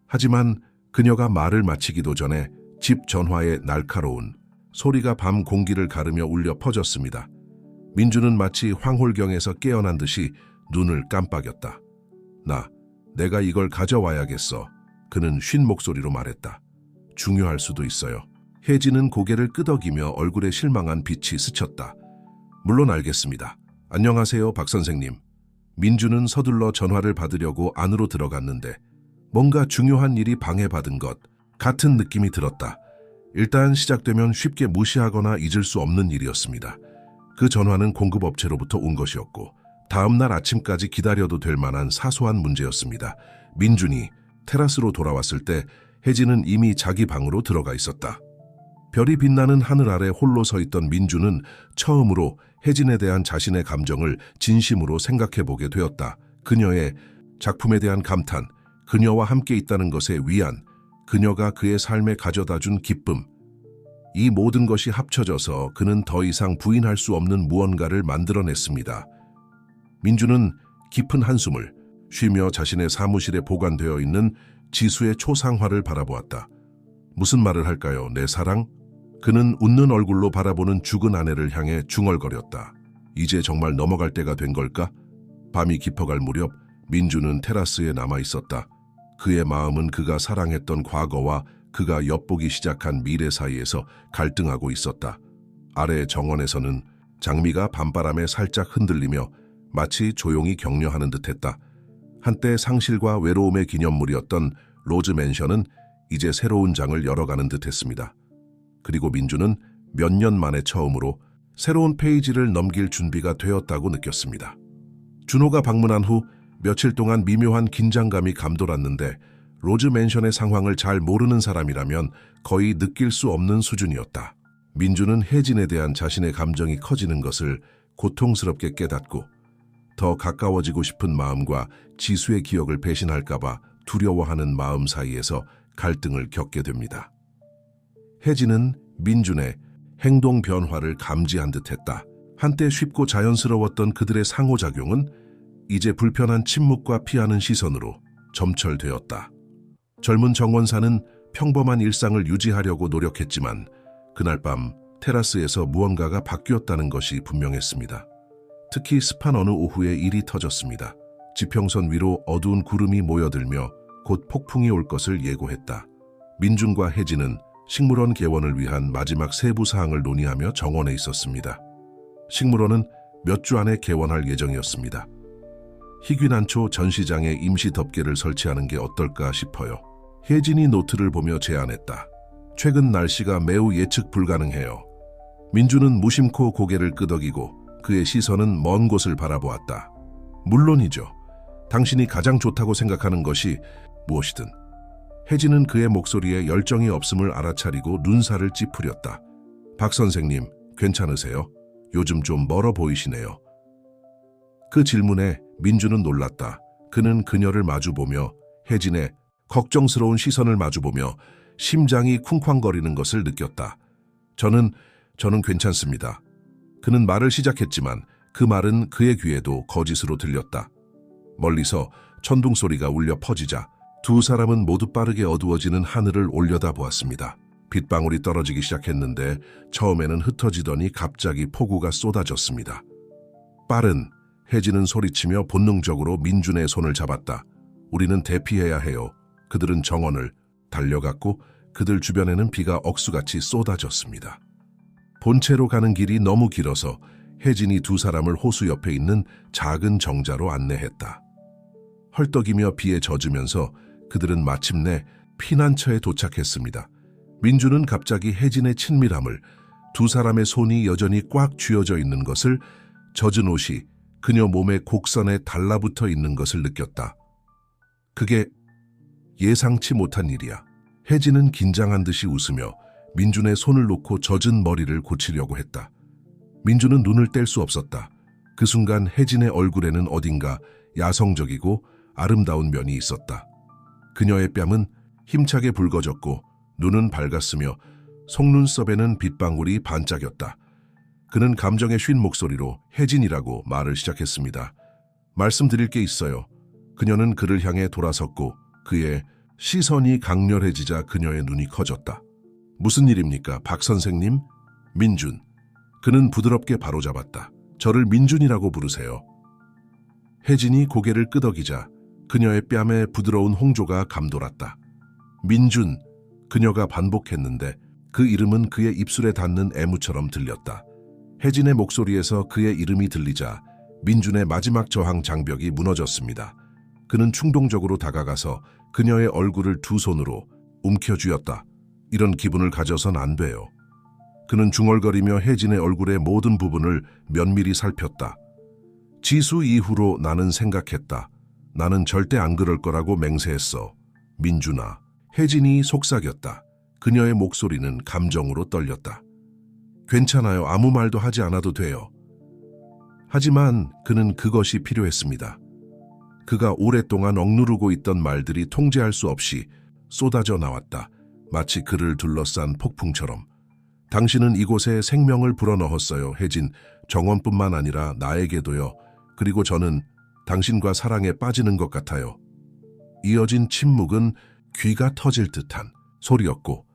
하지만 그녀가 말을 마치기도 전에 집 전화의 날카로운 소리가 밤 공기를 가르며 울려 퍼졌습니다. 민주는 마치 황홀경에서 깨어난 듯이 눈을 깜빡였다. 내가 이걸 가져와야겠어. 그는 쉰 목소리로 말했다. 중요할 수도 있어요. 혜진은 고개를 끄덕이며 얼굴에 실망한 빛이 스쳤다. 물론 알겠습니다. 안녕하세요, 박 선생님. 민주는 서둘러 전화를 받으려고 안으로 들어갔는데 뭔가 중요한 일이 방해받은 것 같은 느낌이 들었다. 일단 시작되면 쉽게 무시하거나 잊을 수 없는 일이었습니다. 그 전화는 공급업체로부터 온 것이었고 다음 날 아침까지 기다려도 될 만한 사소한 문제였습니다. 민준이 테라스로 돌아왔을 때 혜진은 이미 자기 방으로 들어가 있었다. 별이 빛나는 하늘 아래 홀로 서 있던 민주는 처음으로 혜진에 대한 자신의 감정을 진심으로 생각해보게 되었다. 그녀의 작품에 대한 감탄, 그녀와 함께 있다는 것에 위안, 그녀가 그의 삶에 가져다준 기쁨. 이 모든 것이 합쳐져서 그는 더 이상 부인할 수 없는 무언가를 만들어냈습니다. 민주는 깊은 한숨을 쉬며 자신의 사무실에 보관되어 있는 지수의 초상화를 바라보았다. 무슨 말을 할까요, 내 사랑? 그는 웃는 얼굴로 바라보는 죽은 아내를 향해 중얼거렸다. 이제 정말 넘어갈 때가 된 걸까? 밤이 깊어갈 무렵 민주는 테라스에 남아 있었다. 그의 마음은 그가 사랑했던 과거와 그가 엿보기 시작한 미래 사이에서 갈등하고 있었다. 아래 정원에서는 장미가 밤바람에 살짝 흔들리며 마치 조용히 격려하는 듯했다. 한때 상실과 외로움의 기념물이었던 로즈 맨션은 이제 새로운 장을 열어가는 듯했습니다. 그리고 민주는 몇 년 만에 처음으로 새로운 페이지를 넘길 준비가 되었다고 느꼈습니다. 준호가 방문한 후 며칠 동안 미묘한 긴장감이 감돌았는데 로즈 맨션의 상황을 잘 모르는 사람이라면 거의 느낄 수 없는 수준이었다. 민주는 혜진에 대한 자신의 감정이 커지는 것을 고통스럽게 깨닫고 더 가까워지고 싶은 마음과 지수의 기억을 배신할까봐 두려워하는 마음 사이에서 갈등을 겪게 됩니다. 혜진은 민준의 행동 변화를 감지한 듯했다. 한때 쉽고 자연스러웠던 그들의 상호작용은 이제 불편한 침묵과 피하는 시선으로 점철되었다. 젊은 정원사는 평범한 일상을 유지하려고 노력했지만 그날 밤 테라스에서 무언가가 바뀌었다는 것이 분명했습니다. 특히 습한 어느 오후에 일이 터졌습니다. 지평선 위로 어두운 구름이 모여들며 곧 폭풍이 올 것을 예고했다. 민준과 혜진은 식물원 개원을 위한 마지막 세부 사항을 논의하며 정원에 있었습니다. 식물원은 몇 주 안에 개원할 예정이었습니다. 희귀난초 전시장에 임시 덮개를 설치하는 게 어떨까 싶어요. 혜진이 노트를 보며 제안했다. 최근 날씨가 매우 예측 불가능해요. 민주는 무심코 고개를 끄덕이고 그의 시선은 먼 곳을 바라보았다. 물론이죠. 당신이 가장 좋다고 생각하는 것이 무엇이든. 혜진은 그의 목소리에 열정이 없음을 알아차리고 눈살을 찌푸렸다. 박 선생님, 괜찮으세요? 요즘 좀 멀어 보이시네요. 그 질문에 민주는 놀랐다. 그는 그녀를 마주보며 혜진의 걱정스러운 시선을 마주보며 심장이 쿵쾅거리는 것을 느꼈다. 저는 괜찮습니다. 그는 말을 시작했지만 그 말은 그의 귀에도 거짓으로 들렸다. 멀리서 천둥 소리가 울려 퍼지자 두 사람은 모두 빠르게 어두워지는 하늘을 올려다보았습니다. 빗방울이 떨어지기 시작했는데 처음에는 흩어지더니 갑자기 폭우가 쏟아졌습니다. 빠른 혜진은 소리치며 본능적으로 민준의 손을 잡았다. 우리는 대피해야 해요. 그들은 정원을 달려갔고 그들 주변에는 비가 억수같이 쏟아졌습니다. 본체로 가는 길이 너무 길어서 혜진이 두 사람을 호수 옆에 있는 작은 정자로 안내했다. 헐떡이며 비에 젖으면서 그들은 마침내 피난처에 도착했습니다. 민주는 갑자기 혜진의 친밀함을, 두 사람의 손이 여전히 꽉 쥐어져 있는 것을, 젖은 옷이 그녀 몸의 곡선에 달라붙어 있는 것을 느꼈다. 그게 예상치 못한 일이야. 혜진은 긴장한 듯이 웃으며 민준의 손을 놓고 젖은 머리를 고치려고 했다. 민준은 눈을 뗄 수 없었다. 그 순간 혜진의 얼굴에는 어딘가 야성적이고 아름다운 면이 있었다. 그녀의 뺨은 힘차게 붉어졌고 눈은 밝았으며 속눈썹에는 빗방울이 반짝였다. 그는 감정에 쉰 목소리로 혜진이라고 말을 시작했습니다. 말씀드릴 게 있어요. 그녀는 그를 향해 돌아섰고 그의 시선이 강렬해지자 그녀의 눈이 커졌다. 무슨 일입니까, 박 선생님? 민준. 그는 부드럽게 바로잡았다. 저를 민준이라고 부르세요. 혜진이 고개를 끄덕이자 그녀의 뺨에 부드러운 홍조가 감돌았다. 민준. 그녀가 반복했는데 그 이름은 그의 입술에 닿는 애무처럼 들렸다. 혜진의 목소리에서 그의 이름이 들리자 민준의 마지막 저항 장벽이 무너졌습니다. 그는 충동적으로 다가가서 그녀의 얼굴을 두 손으로 움켜쥐었다. 이런 기분을 가져선 안 돼요. 그는 중얼거리며 혜진의 얼굴의 모든 부분을 면밀히 살폈다. 지수 이후로 나는 생각했다. 나는 절대 안 그럴 거라고 맹세했어. 민준아. 혜진이 속삭였다. 그녀의 목소리는 감정으로 떨렸다. 괜찮아요. 아무 말도 하지 않아도 돼요. 하지만 그는 그것이 필요했습니다. 그가 오랫동안 억누르고 있던 말들이 통제할 수 없이 쏟아져 나왔다. 마치 그를 둘러싼 폭풍처럼. 당신은 이곳에 생명을 불어넣었어요, 혜진. 정원뿐만 아니라 나에게도요. 그리고 저는 당신과 사랑에 빠지는 것 같아요. 이어진 침묵은 귀가 터질 듯한 소리였고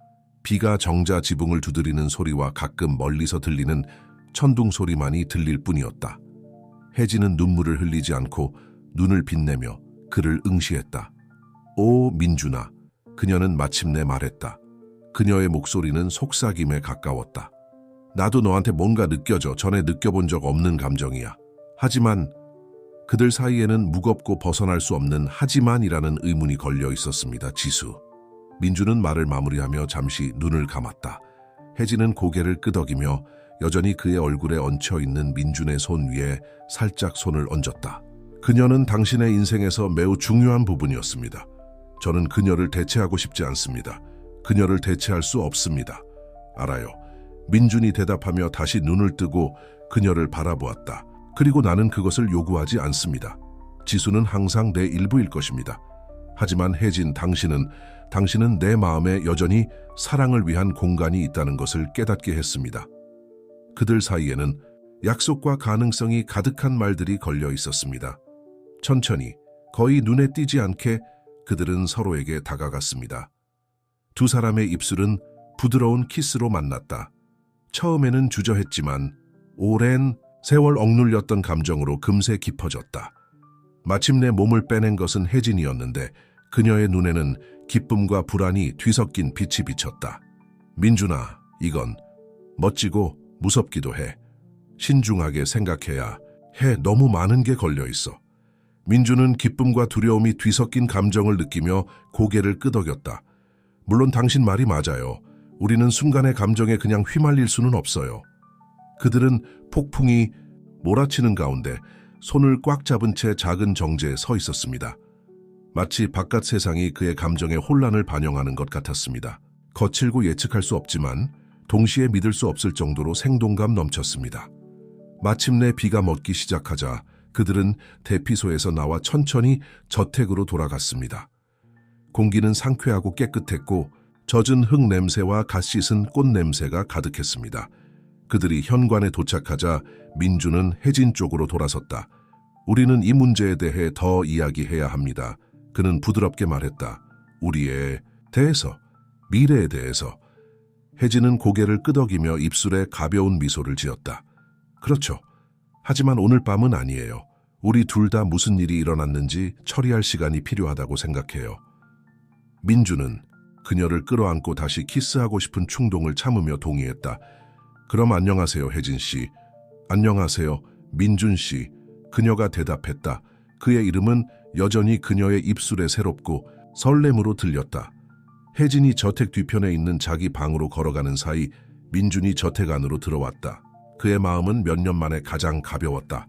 비가 정자 지붕을 두드리는 소리와 가끔 멀리서 들리는 천둥 소리만이 들릴 뿐이었다. 혜진은 눈물을 흘리지 않고 눈을 빛내며 그를 응시했다. 오, 민준아. 그녀는 마침내 말했다. 그녀의 목소리는 속삭임에 가까웠다. 나도 너한테 뭔가 느껴져. 전에 느껴본 적 없는 감정이야. 하지만 그들 사이에는 무겁고 벗어날 수 없는 하지만이라는 의문이 걸려 있었습니다. 지수. 민주는 말을 마무리하며 잠시 눈을 감았다. 혜진은 고개를 끄덕이며 여전히 그의 얼굴에 얹혀있는 민준의 손 위에 살짝 손을 얹었다. 그녀는 당신의 인생에서 매우 중요한 부분이었습니다. 저는 그녀를 대체하고 싶지 않습니다. 그녀를 대체할 수 없습니다. 알아요. 민준이 대답하며 다시 눈을 뜨고 그녀를 바라보았다. 그리고 나는 그것을 요구하지 않습니다. 지수는 항상 내 일부일 것입니다. 하지만 혜진, 당신은 내 마음에 여전히 사랑을 위한 공간이 있다는 것을 깨닫게 했습니다. 그들 사이에는 약속과 가능성이 가득한 말들이 걸려 있었습니다. 천천히, 거의 눈에 띄지 않게 그들은 서로에게 다가갔습니다. 두 사람의 입술은 부드러운 키스로 만났다. 처음에는 주저했지만 오랜 세월 억눌렸던 감정으로 금세 깊어졌다. 마침내 몸을 빼낸 것은 혜진이었는데 그녀의 눈에는 기쁨과 불안이 뒤섞인 빛이 비쳤다. 민준아, 이건 멋지고 무섭기도 해. 신중하게 생각해야 해. 너무 많은 게 걸려 있어. 민주는 기쁨과 두려움이 뒤섞인 감정을 느끼며 고개를 끄덕였다. 물론 당신 말이 맞아요. 우리는 순간의 감정에 그냥 휘말릴 수는 없어요. 그들은 폭풍이 몰아치는 가운데 손을 꽉 잡은 채 작은 정지에 서 있었습니다. 마치 바깥 세상이 그의 감정의 혼란을 반영하는 것 같았습니다. 거칠고 예측할 수 없지만 동시에 믿을 수 없을 정도로 생동감 넘쳤습니다. 마침내 비가 멎기 시작하자 그들은 대피소에서 나와 천천히 저택으로 돌아갔습니다. 공기는 상쾌하고 깨끗했고 젖은 흙 냄새와 갓 씻은 꽃 냄새가 가득했습니다. 그들이 현관에 도착하자 민주는 혜진 쪽으로 돌아섰다. 우리는 이 문제에 대해 더 이야기해야 합니다. 그는 부드럽게 말했다. 우리에 대해서, 미래에 대해서. 혜진은 고개를 끄덕이며 입술에 가벼운 미소를 지었다. 그렇죠. 하지만 오늘 밤은 아니에요. 우리 둘 다 무슨 일이 일어났는지 처리할 시간이 필요하다고 생각해요. 민주는 그녀를 끌어안고 다시 키스하고 싶은 충동을 참으며 동의했다. 그럼 안녕하세요, 혜진 씨. 안녕하세요, 민준 씨. 그녀가 대답했다. 그의 이름은 여전히 그녀의 입술에 새롭고 설렘으로 들렸다. 혜진이 저택 뒤편에 있는 자기 방으로 걸어가는 사이 민준이 저택 안으로 들어왔다. 그의 마음은 몇 년 만에 가장 가벼웠다.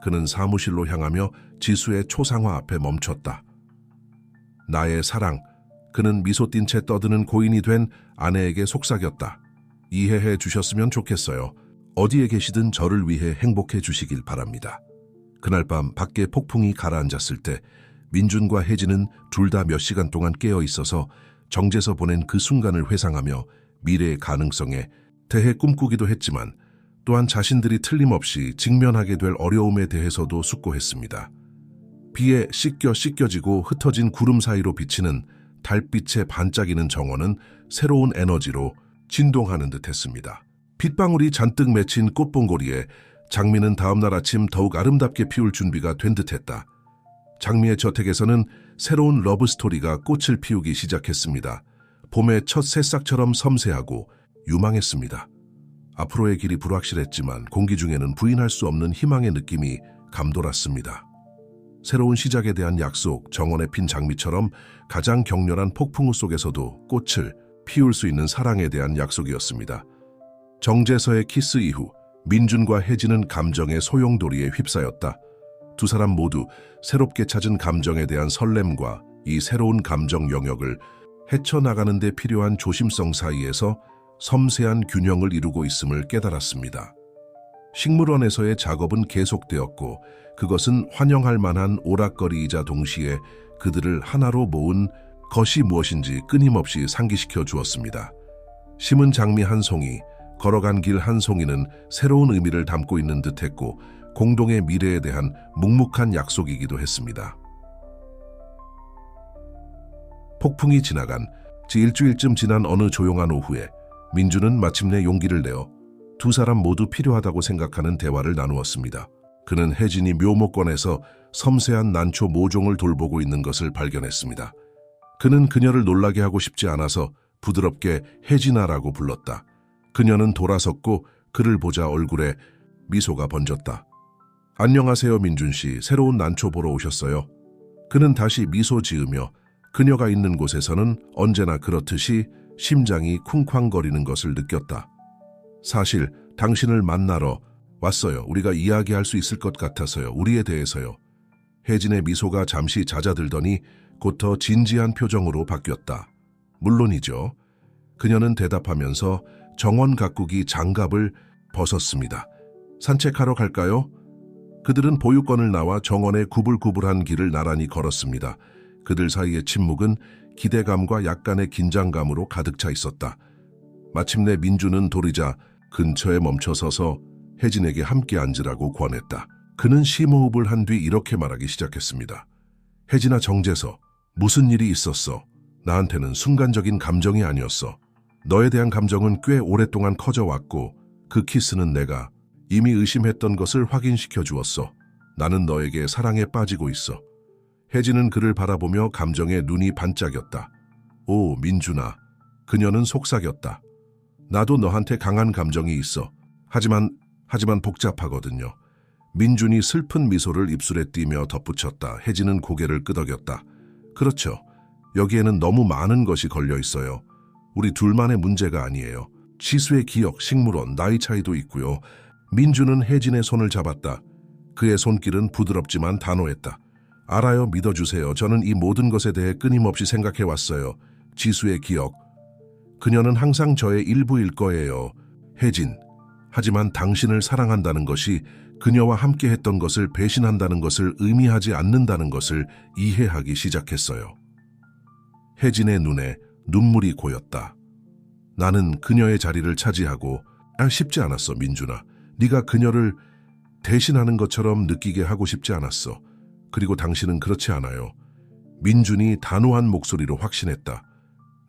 그는 사무실로 향하며 지수의 초상화 앞에 멈췄다. 나의 사랑. 그는 미소 띈 채 떠드는 고인이 된 아내에게 속삭였다. 이해해 주셨으면 좋겠어요. 어디에 계시든 저를 위해 행복해 주시길 바랍니다. 그날 밤 밖에 폭풍이 가라앉았을 때 민준과 혜진은 둘 다 몇 시간 동안 깨어 있어서 정제서 보낸 그 순간을 회상하며 미래의 가능성에 대해 꿈꾸기도 했지만 또한 자신들이 틀림없이 직면하게 될 어려움에 대해서도 숙고했습니다. 비에 씻겨지고 흩어진 구름 사이로 비치는 달빛에 반짝이는 정원은 새로운 에너지로 진동하는 듯했습니다. 빗방울이 잔뜩 맺힌 꽃봉고리에 장미는 다음날 아침 더욱 아름답게 피울 준비가 된 듯했다. 장미의 저택에서는 새로운 러브스토리가 꽃을 피우기 시작했습니다. 봄의 첫 새싹처럼 섬세하고 유망했습니다. 앞으로의 길이 불확실했지만 공기 중에는 부인할 수 없는 희망의 느낌이 감돌았습니다. 새로운 시작에 대한 약속, 정원에 핀 장미처럼 가장 격렬한 폭풍우 속에서도 꽃을 피울 수 있는 사랑에 대한 약속이었습니다. 정제서의 키스 이후 민준과 혜진은 감정의 소용돌이에 휩싸였다. 두 사람 모두 새롭게 찾은 감정에 대한 설렘과 이 새로운 감정 영역을 헤쳐나가는 데 필요한 조심성 사이에서 섬세한 균형을 이루고 있음을 깨달았습니다. 식물원에서의 작업은 계속되었고 그것은 환영할 만한 오락거리이자 동시에 그들을 하나로 모은 것이 무엇인지 끊임없이 상기시켜 주었습니다. 심은 장미 한 송이, 걸어간 길 한 송이는 새로운 의미를 담고 있는 듯했고 공동의 미래에 대한 묵묵한 약속이기도 했습니다. 폭풍이 지나간 지 일주일쯤 지난 어느 조용한 오후에 민주는 마침내 용기를 내어 두 사람 모두 필요하다고 생각하는 대화를 나누었습니다. 그는 혜진이 묘목권에서 섬세한 난초 모종을 돌보고 있는 것을 발견했습니다. 그는 그녀를 놀라게 하고 싶지 않아서 부드럽게 혜진아라고 불렀다. 그녀는 돌아섰고 그를 보자 얼굴에 미소가 번졌다. 안녕하세요, 민준 씨. 새로운 난초 보러 오셨어요? 그는 다시 미소 지으며 그녀가 있는 곳에서는 언제나 그렇듯이 심장이 쿵쾅거리는 것을 느꼈다. 사실 당신을 만나러 왔어요. 우리가 이야기할 수 있을 것 같아서요. 우리에 대해서요. 혜진의 미소가 잠시 잦아들더니 곧 더 진지한 표정으로 바뀌었다. 물론이죠. 그녀는 대답하면서 정원 가꾸기 장갑을 벗었습니다. 산책하러 갈까요? 그들은 보유권을 나와 정원의 구불구불한 길을 나란히 걸었습니다. 그들 사이의 침묵은 기대감과 약간의 긴장감으로 가득 차 있었다. 마침내 민주는 도리자 근처에 멈춰서서 혜진에게 함께 앉으라고 권했다. 그는 심호흡을 한 뒤 이렇게 말하기 시작했습니다. 혜진아, 정제서, 무슨 일이 있었어? 나한테는 순간적인 감정이 아니었어. 너에 대한 감정은 꽤 오랫동안 커져왔고 그 키스는 내가 이미 의심했던 것을 확인시켜 주었어. 나는 너에게 사랑에 빠지고 있어. 혜진은 그를 바라보며 감정에 눈이 반짝였다. 오, 민준아. 그녀는 속삭였다. 나도 너한테 강한 감정이 있어. 하지만 복잡하거든요. 민준이 슬픈 미소를 입술에 띠며 덧붙였다. 혜진은 고개를 끄덕였다. 그렇죠. 여기에는 너무 많은 것이 걸려 있어요. 우리 둘만의 문제가 아니에요. 지수의 기억, 식물원, 나이 차이도 있고요. 민준은 혜진의 손을 잡았다. 그의 손길은 부드럽지만 단호했다. 알아요. 믿어주세요. 저는 이 모든 것에 대해 끊임없이 생각해왔어요. 지수의 기억. 그녀는 항상 저의 일부일 거예요. 혜진. 하지만 당신을 사랑한다는 것이 그녀와 함께 했던 것을 배신한다는 것을 의미하지 않는다는 것을 이해하기 시작했어요. 혜진의 눈에 눈물이 고였다. 나는 그녀의 자리를 차지하고 쉽지 않았어, 민준아. 네가 그녀를 대신하는 것처럼 느끼게 하고 싶지 않았어. 그리고 당신은 그렇지 않아요. 민준이 단호한 목소리로 확신했다.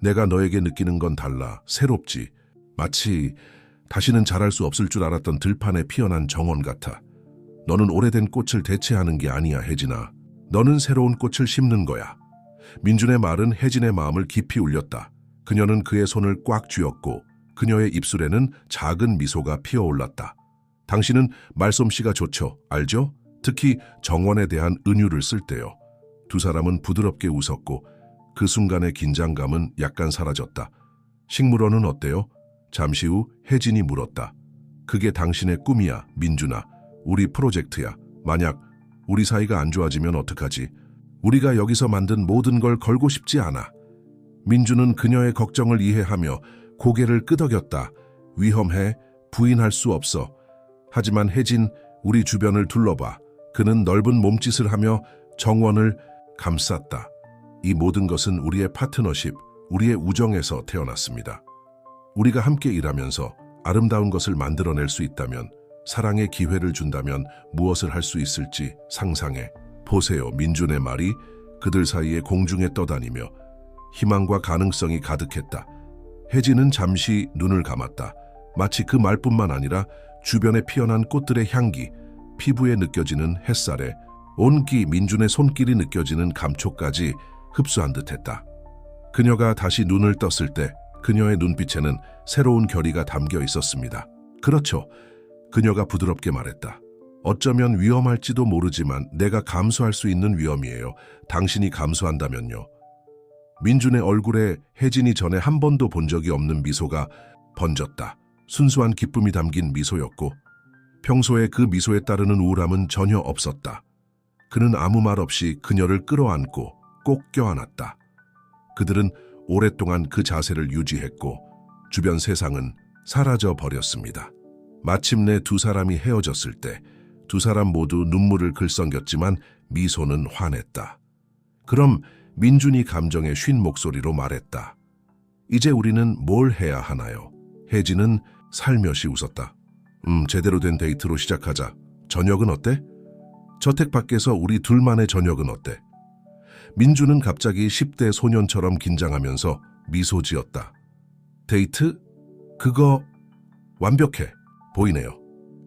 내가 너에게 느끼는 건 달라. 새롭지. 마치 다시는 자랄 수 없을 줄 알았던 들판에 피어난 정원 같아. 너는 오래된 꽃을 대체하는 게 아니야, 혜진아. 너는 새로운 꽃을 심는 거야. 민준의 말은 혜진의 마음을 깊이 울렸다. 그녀는 그의 손을 꽉 쥐었고 그녀의 입술에는 작은 미소가 피어올랐다. 당신은 말솜씨가 좋죠, 알죠? 특히 정원에 대한 은유를 쓸 때요. 두 사람은 부드럽게 웃었고 그 순간의 긴장감은 약간 사라졌다. 식물원은 어때요? 잠시 후 혜진이 물었다. 그게 당신의 꿈이야, 민준아. 우리 프로젝트야. 만약 우리 사이가 안 좋아지면 어떡하지? 우리가 여기서 만든 모든 걸 걸고 싶지 않아. 민준은 그녀의 걱정을 이해하며 고개를 끄덕였다. 위험해. 부인할 수 없어. 하지만 혜진, 우리 주변을 둘러봐. 그는 넓은 몸짓을 하며 정원을 감쌌다. 이 모든 것은 우리의 파트너십, 우리의 우정에서 태어났습니다. 우리가 함께 일하면서 아름다운 것을 만들어낼 수 있다면, 사랑의 기회를 준다면 무엇을 할 수 있을지 상상해. 보세요. 민준의 말이 그들 사이에 공중에 떠다니며 희망과 가능성이 가득했다. 혜진은 잠시 눈을 감았다. 마치 그 말뿐만 아니라 주변에 피어난 꽃들의 향기, 피부에 느껴지는 햇살에 온기, 민준의 손길이 느껴지는 감촉까지 흡수한 듯했다. 그녀가 다시 눈을 떴을 때 그녀의 눈빛에는 새로운 결의가 담겨 있었습니다. 그렇죠. 그녀가 부드럽게 말했다. 어쩌면 위험할지도 모르지만 내가 감수할 수 있는 위험이에요. 당신이 감수한다면요. 민준의 얼굴에 혜진이 전에 한 번도 본 적이 없는 미소가 번졌다. 순수한 기쁨이 담긴 미소였고 평소에 그 미소에 따르는 우울함은 전혀 없었다. 그는 아무 말 없이 그녀를 끌어안고 꼭 껴안았다. 그들은 오랫동안 그 자세를 유지했고 주변 세상은 사라져 버렸습니다. 마침내 두 사람이 헤어졌을 때 두 사람 모두 눈물을 글썽였지만 미소는 환했다. 그럼 민준이 감정에 쉰 목소리로 말했다. 이제 우리는 뭘 해야 하나요? 혜진은 살며시 웃었다. 제대로 된 데이트로 시작하자. 저녁은 어때? 저택 밖에서 우리 둘만의 저녁은 어때? 민준은 갑자기 10대 소년처럼 긴장하면서 미소 지었다. 데이트? 그거 완벽해 보이네요.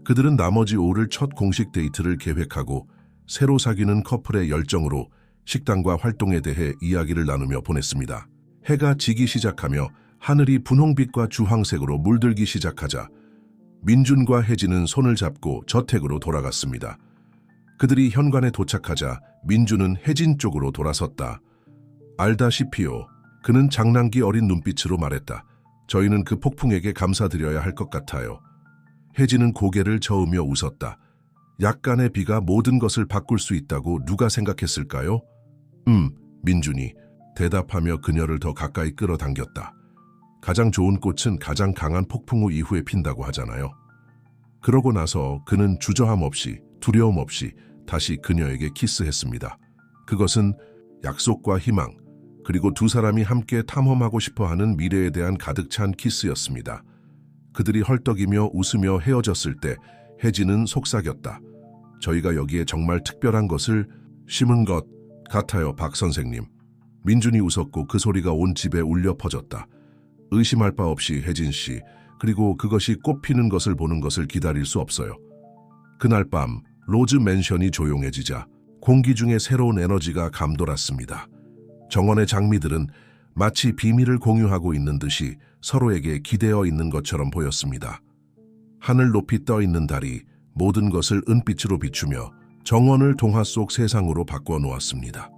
그들은 나머지 오후를 첫 공식 데이트를 계획하고 새로 사귀는 커플의 열정으로 식당과 활동에 대해 이야기를 나누며 보냈습니다. 해가 지기 시작하며 하늘이 분홍빛과 주황색으로 물들기 시작하자 민준과 혜진은 손을 잡고 저택으로 돌아갔습니다. 그들이 현관에 도착하자 민준은 혜진 쪽으로 돌아섰다. 알다시피요. 그는 장난기 어린 눈빛으로 말했다. 저희는 그 폭풍에게 감사드려야 할 것 같아요. 혜진은 고개를 저으며 웃었다. 약간의 비가 모든 것을 바꿀 수 있다고 누가 생각했을까요? 민준이 대답하며 그녀를 더 가까이 끌어당겼다. 가장 좋은 꽃은 가장 강한 폭풍 후 이후에 핀다고 하잖아요. 그러고 나서 그는 주저함 없이 두려움 없이 다시 그녀에게 키스했습니다. 그것은 약속과 희망, 그리고 두 사람이 함께 탐험하고 싶어하는 미래에 대한 가득 찬 키스였습니다. 그들이 헐떡이며 웃으며 헤어졌을 때 혜진은 속삭였다. 저희가 여기에 정말 특별한 것을 심은 것 같아요, 박 선생님. 민준이 웃었고 그 소리가 온 집에 울려 퍼졌다. 의심할 바 없이 혜진 씨, 그리고 그것이 꽃 피는 것을 보는 것을 기다릴 수 없어요. 그날 밤 로즈 맨션이 조용해지자 공기 중에 새로운 에너지가 감돌았습니다. 정원의 장미들은 마치 비밀을 공유하고 있는 듯이 서로에게 기대어 있는 것처럼 보였습니다. 하늘 높이 떠 있는 달이 모든 것을 은빛으로 비추며 정원을 동화 속 세상으로 바꿔 놓았습니다.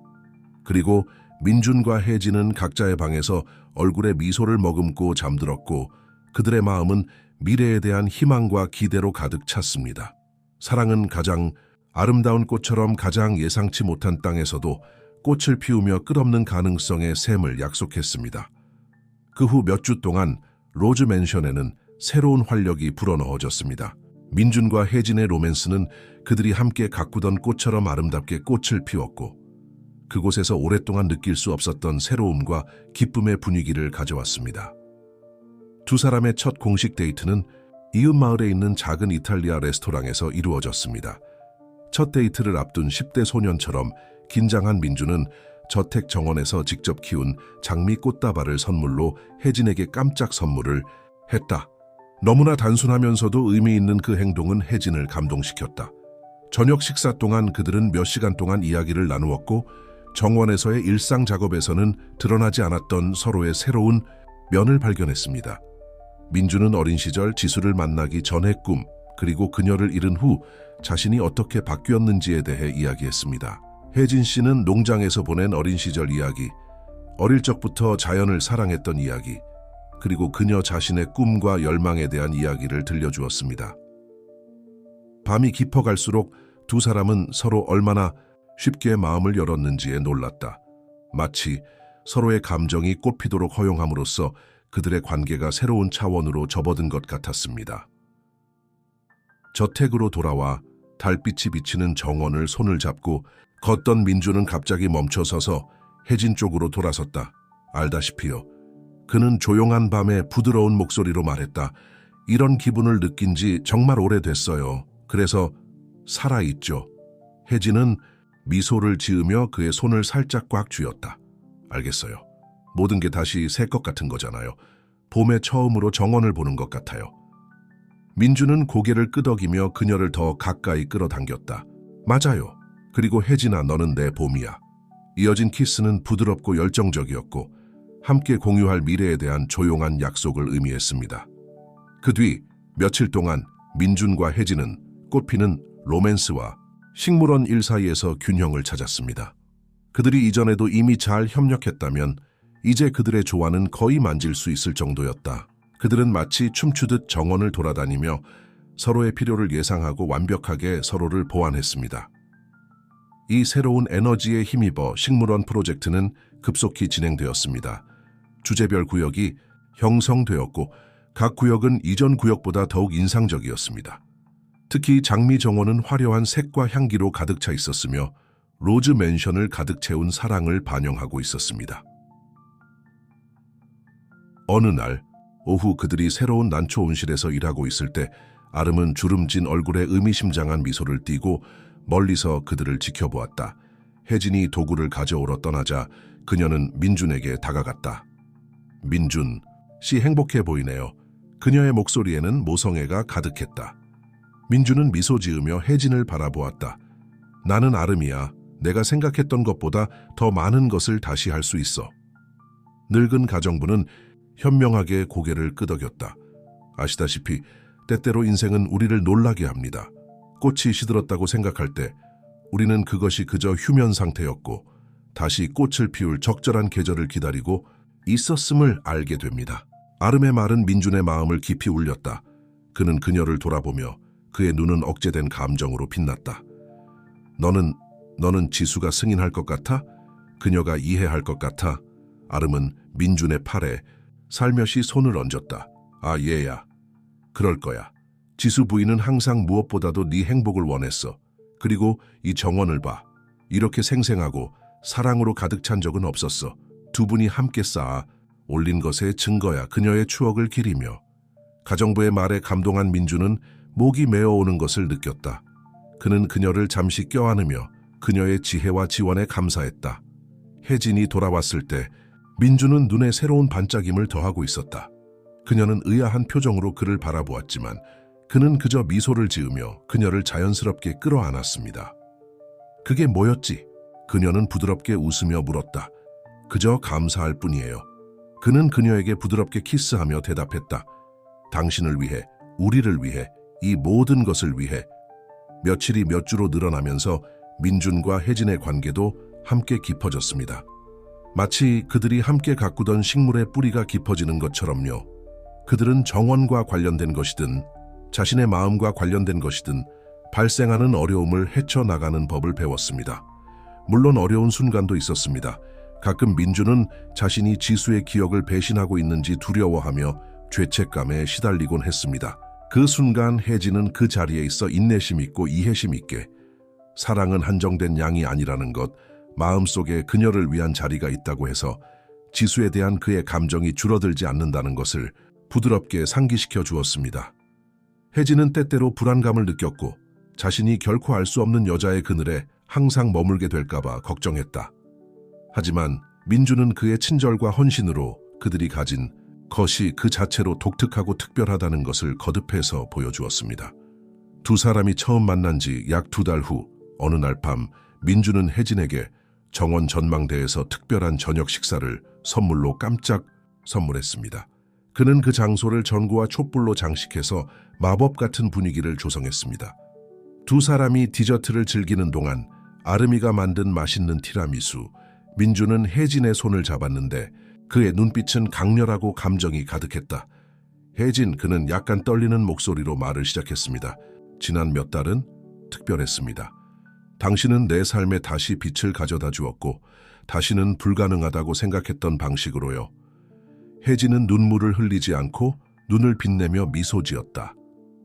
그리고 민준과 혜진은 각자의 방에서 얼굴에 미소를 머금고 잠들었고 그들의 마음은 미래에 대한 희망과 기대로 가득 찼습니다. 사랑은 가장 아름다운 꽃처럼 가장 예상치 못한 땅에서도 꽃을 피우며 끝없는 가능성의 샘을 약속했습니다. 그 후 몇 주 동안 로즈 맨션에는 새로운 활력이 불어넣어졌습니다. 민준과 혜진의 로맨스는 그들이 함께 가꾸던 꽃처럼 아름답게 꽃을 피웠고 그곳에서 오랫동안 느낄 수 없었던 새로움과 기쁨의 분위기를 가져왔습니다. 두 사람의 첫 공식 데이트는 이웃 마을에 있는 작은 이탈리아 레스토랑에서 이루어졌습니다. 첫 데이트를 앞둔 10대 소년처럼 긴장한 민준은 저택 정원에서 직접 키운 장미 꽃다발을 선물로 혜진에게 깜짝 선물을 했다. 너무나 단순하면서도 의미 있는 그 행동은 혜진을 감동시켰다. 저녁 식사 동안 그들은 몇 시간 동안 이야기를 나누었고 정원에서의 일상 작업에서는 드러나지 않았던 서로의 새로운 면을 발견했습니다. 민준은 어린 시절 지수를 만나기 전의 꿈, 그리고 그녀를 잃은 후 자신이 어떻게 바뀌었는지에 대해 이야기했습니다. 혜진 씨는 농장에서 보낸 어린 시절 이야기, 어릴 적부터 자연을 사랑했던 이야기, 그리고 그녀 자신의 꿈과 열망에 대한 이야기를 들려주었습니다. 밤이 깊어갈수록 두 사람은 서로 얼마나 쉽게 마음을 열었는지에 놀랐다. 마치 서로의 감정이 꽃피도록 허용함으로써 그들의 관계가 새로운 차원으로 접어든 것 같았습니다. 저택으로 돌아와 달빛이 비치는 정원을 손을 잡고 걷던 민준은 갑자기 멈춰서서 혜진 쪽으로 돌아섰다. 알다시피요. 그는 조용한 밤에 부드러운 목소리로 말했다. 이런 기분을 느낀 지 정말 오래됐어요. 그래서 살아있죠. 혜진은 미소를 지으며 그의 손을 살짝 꽉 쥐었다. 알겠어요. 모든 게 다시 새 것 같은 거잖아요. 봄에 처음으로 정원을 보는 것 같아요. 민준은 고개를 끄덕이며 그녀를 더 가까이 끌어당겼다. 맞아요. 그리고 혜진아, 너는 내 봄이야. 이어진 키스는 부드럽고 열정적이었고 함께 공유할 미래에 대한 조용한 약속을 의미했습니다. 그 뒤 며칠 동안 민준과 혜진은 꽃피는 로맨스와 식물원 일 사이에서 균형을 찾았습니다. 그들이 이전에도 이미 잘 협력했다면 이제 그들의 조화는 거의 만질 수 있을 정도였다. 그들은 마치 춤추듯 정원을 돌아다니며 서로의 필요를 예상하고 완벽하게 서로를 보완했습니다. 이 새로운 에너지에 힘입어 식물원 프로젝트는 급속히 진행되었습니다. 주제별 구역이 형성되었고 각 구역은 이전 구역보다 더욱 인상적이었습니다. 특히 장미 정원은 화려한 색과 향기로 가득 차 있었으며 로즈 맨션을 가득 채운 사랑을 반영하고 있었습니다. 어느 날 오후 그들이 새로운 난초 온실에서 일하고 있을 때 아름은 주름진 얼굴에 의미심장한 미소를 띠고 멀리서 그들을 지켜보았다. 혜진이 도구를 가져오러 떠나자 그녀는 민준에게 다가갔다. 민준 씨 행복해 보이네요. 그녀의 목소리에는 모성애가 가득했다. 민준은 미소 지으며 혜진을 바라보았다. 나는 아름이야. 내가 생각했던 것보다 더 많은 것을 다시 할 수 있어. 늙은 가정부는 현명하게 고개를 끄덕였다. 아시다시피 때때로 인생은 우리를 놀라게 합니다. 꽃이 시들었다고 생각할 때 우리는 그것이 그저 휴면 상태였고 다시 꽃을 피울 적절한 계절을 기다리고 있었음을 알게 됩니다. 아름의 말은 민준의 마음을 깊이 울렸다. 그는 그녀를 돌아보며 그의 눈은 억제된 감정으로 빛났다. 너는 지수가 승인할 것 같아? 그녀가 이해할 것 같아? 아름은 민준의 팔에 살며시 손을 얹었다. 아, 얘야. 그럴 거야. 지수 부인은 항상 무엇보다도 네 행복을 원했어. 그리고 이 정원을 봐. 이렇게 생생하고 사랑으로 가득 찬 적은 없었어. 두 분이 함께 쌓아 올린 것의 증거야. 그녀의 추억을 기리며. 가정부의 말에 감동한 민준은 목이 메어오는 것을 느꼈다. 그는 그녀를 잠시 껴안으며 그녀의 지혜와 지원에 감사했다. 혜진이 돌아왔을 때 민준은 눈에 새로운 반짝임을 더하고 있었다. 그녀는 의아한 표정으로 그를 바라보았지만 그는 그저 미소를 지으며 그녀를 자연스럽게 끌어안았습니다. 그게 뭐였지? 그녀는 부드럽게 웃으며 물었다. 그저 감사할 뿐이에요. 그는 그녀에게 부드럽게 키스하며 대답했다. 당신을 위해, 우리를 위해, 이 모든 것을 위해 며칠이 몇 주로 늘어나면서 민준과 혜진의 관계도 함께 깊어졌습니다. 마치 그들이 함께 가꾸던 식물의 뿌리가 깊어지는 것처럼요. 그들은 정원과 관련된 것이든 자신의 마음과 관련된 것이든 발생하는 어려움을 헤쳐나가는 법을 배웠습니다. 물론 어려운 순간도 있었습니다. 가끔 민준은 자신이 지수의 기억을 배신하고 있는지 두려워하며 죄책감에 시달리곤 했습니다. 그 순간 혜진은 그 자리에 있어 인내심 있고 이해심 있게 사랑은 한정된 양이 아니라는 것, 마음속에 그녀를 위한 자리가 있다고 해서 지수에 대한 그의 감정이 줄어들지 않는다는 것을 부드럽게 상기시켜 주었습니다. 혜진은 때때로 불안감을 느꼈고 자신이 결코 알 수 없는 여자의 그늘에 항상 머물게 될까봐 걱정했다. 하지만 민준은 그의 친절과 헌신으로 그들이 가진 것이 그 자체로 독특하고 특별하다는 것을 거듭해서 보여주었습니다. 두 사람이 처음 만난 지 약 2달 후 어느 날 밤 민준은 혜진에게 정원 전망대에서 특별한 저녁 식사를 선물로 깜짝 선물했습니다. 그는 그 장소를 전구와 촛불로 장식해서 마법 같은 분위기를 조성했습니다. 두 사람이 디저트를 즐기는 동안 아름이가 만든 맛있는 티라미수, 민준은 혜진의 손을 잡았는데 그의 눈빛은 강렬하고 감정이 가득했다. 혜진, 그는 약간 떨리는 목소리로 말을 시작했습니다. 지난 몇 달은 특별했습니다. 당신은 내 삶에 다시 빛을 가져다 주었고 다시는 불가능하다고 생각했던 방식으로요. 혜진은 눈물을 흘리지 않고 눈을 빛내며 미소 지었다.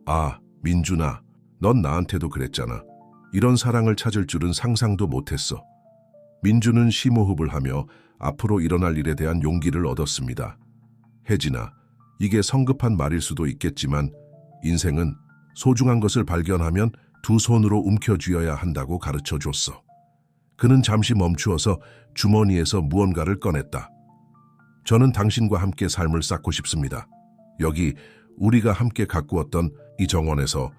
아, 민준아, 넌 나한테도 그랬잖아. 이런 사랑을 찾을 줄은 상상도 못했어. 민준은 심호흡을 하며 앞으로 일어날 일에 대한 용기를 얻었습니다. 혜진아, 이게 성급한 말일 수도 있겠지만 인생은 소중한 것을 발견하면 두 손으로 움켜쥐어야 한다고 가르쳐 줬어. 그는 잠시 멈추어서 주머니에서 무언가를 꺼냈다. 저는 당신과 함께 삶을 쌓고 싶습니다. 여기 우리가 함께 가꾸었던 이 정원에서,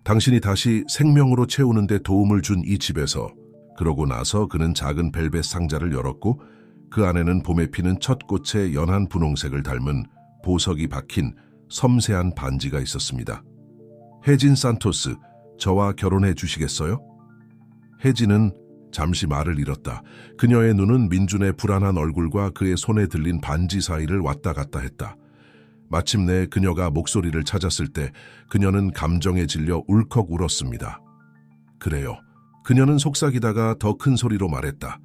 당신이 다시 생명으로 채우는 데 도움을 준 이 집에서. 그러고 나서 그는 작은 벨벳 상자를 열었고 그 안에는 봄에 피는 첫 꽃의 연한 분홍색을 닮은 보석이 박힌 섬세한 반지가 있었습니다. 혜진 산토스, 저와 결혼해 주시겠어요? 혜진은 잠시 말을 잃었다. 그녀의 눈은 민준의 불안한 얼굴과 그의 손에 들린 반지 사이를 왔다 갔다 했다. 마침내 그녀가 목소리를 찾았을 때 그녀는 감정에 질려 울컥 울었습니다. 그래요. 그녀는 속삭이다가 더 큰 소리로 말했다.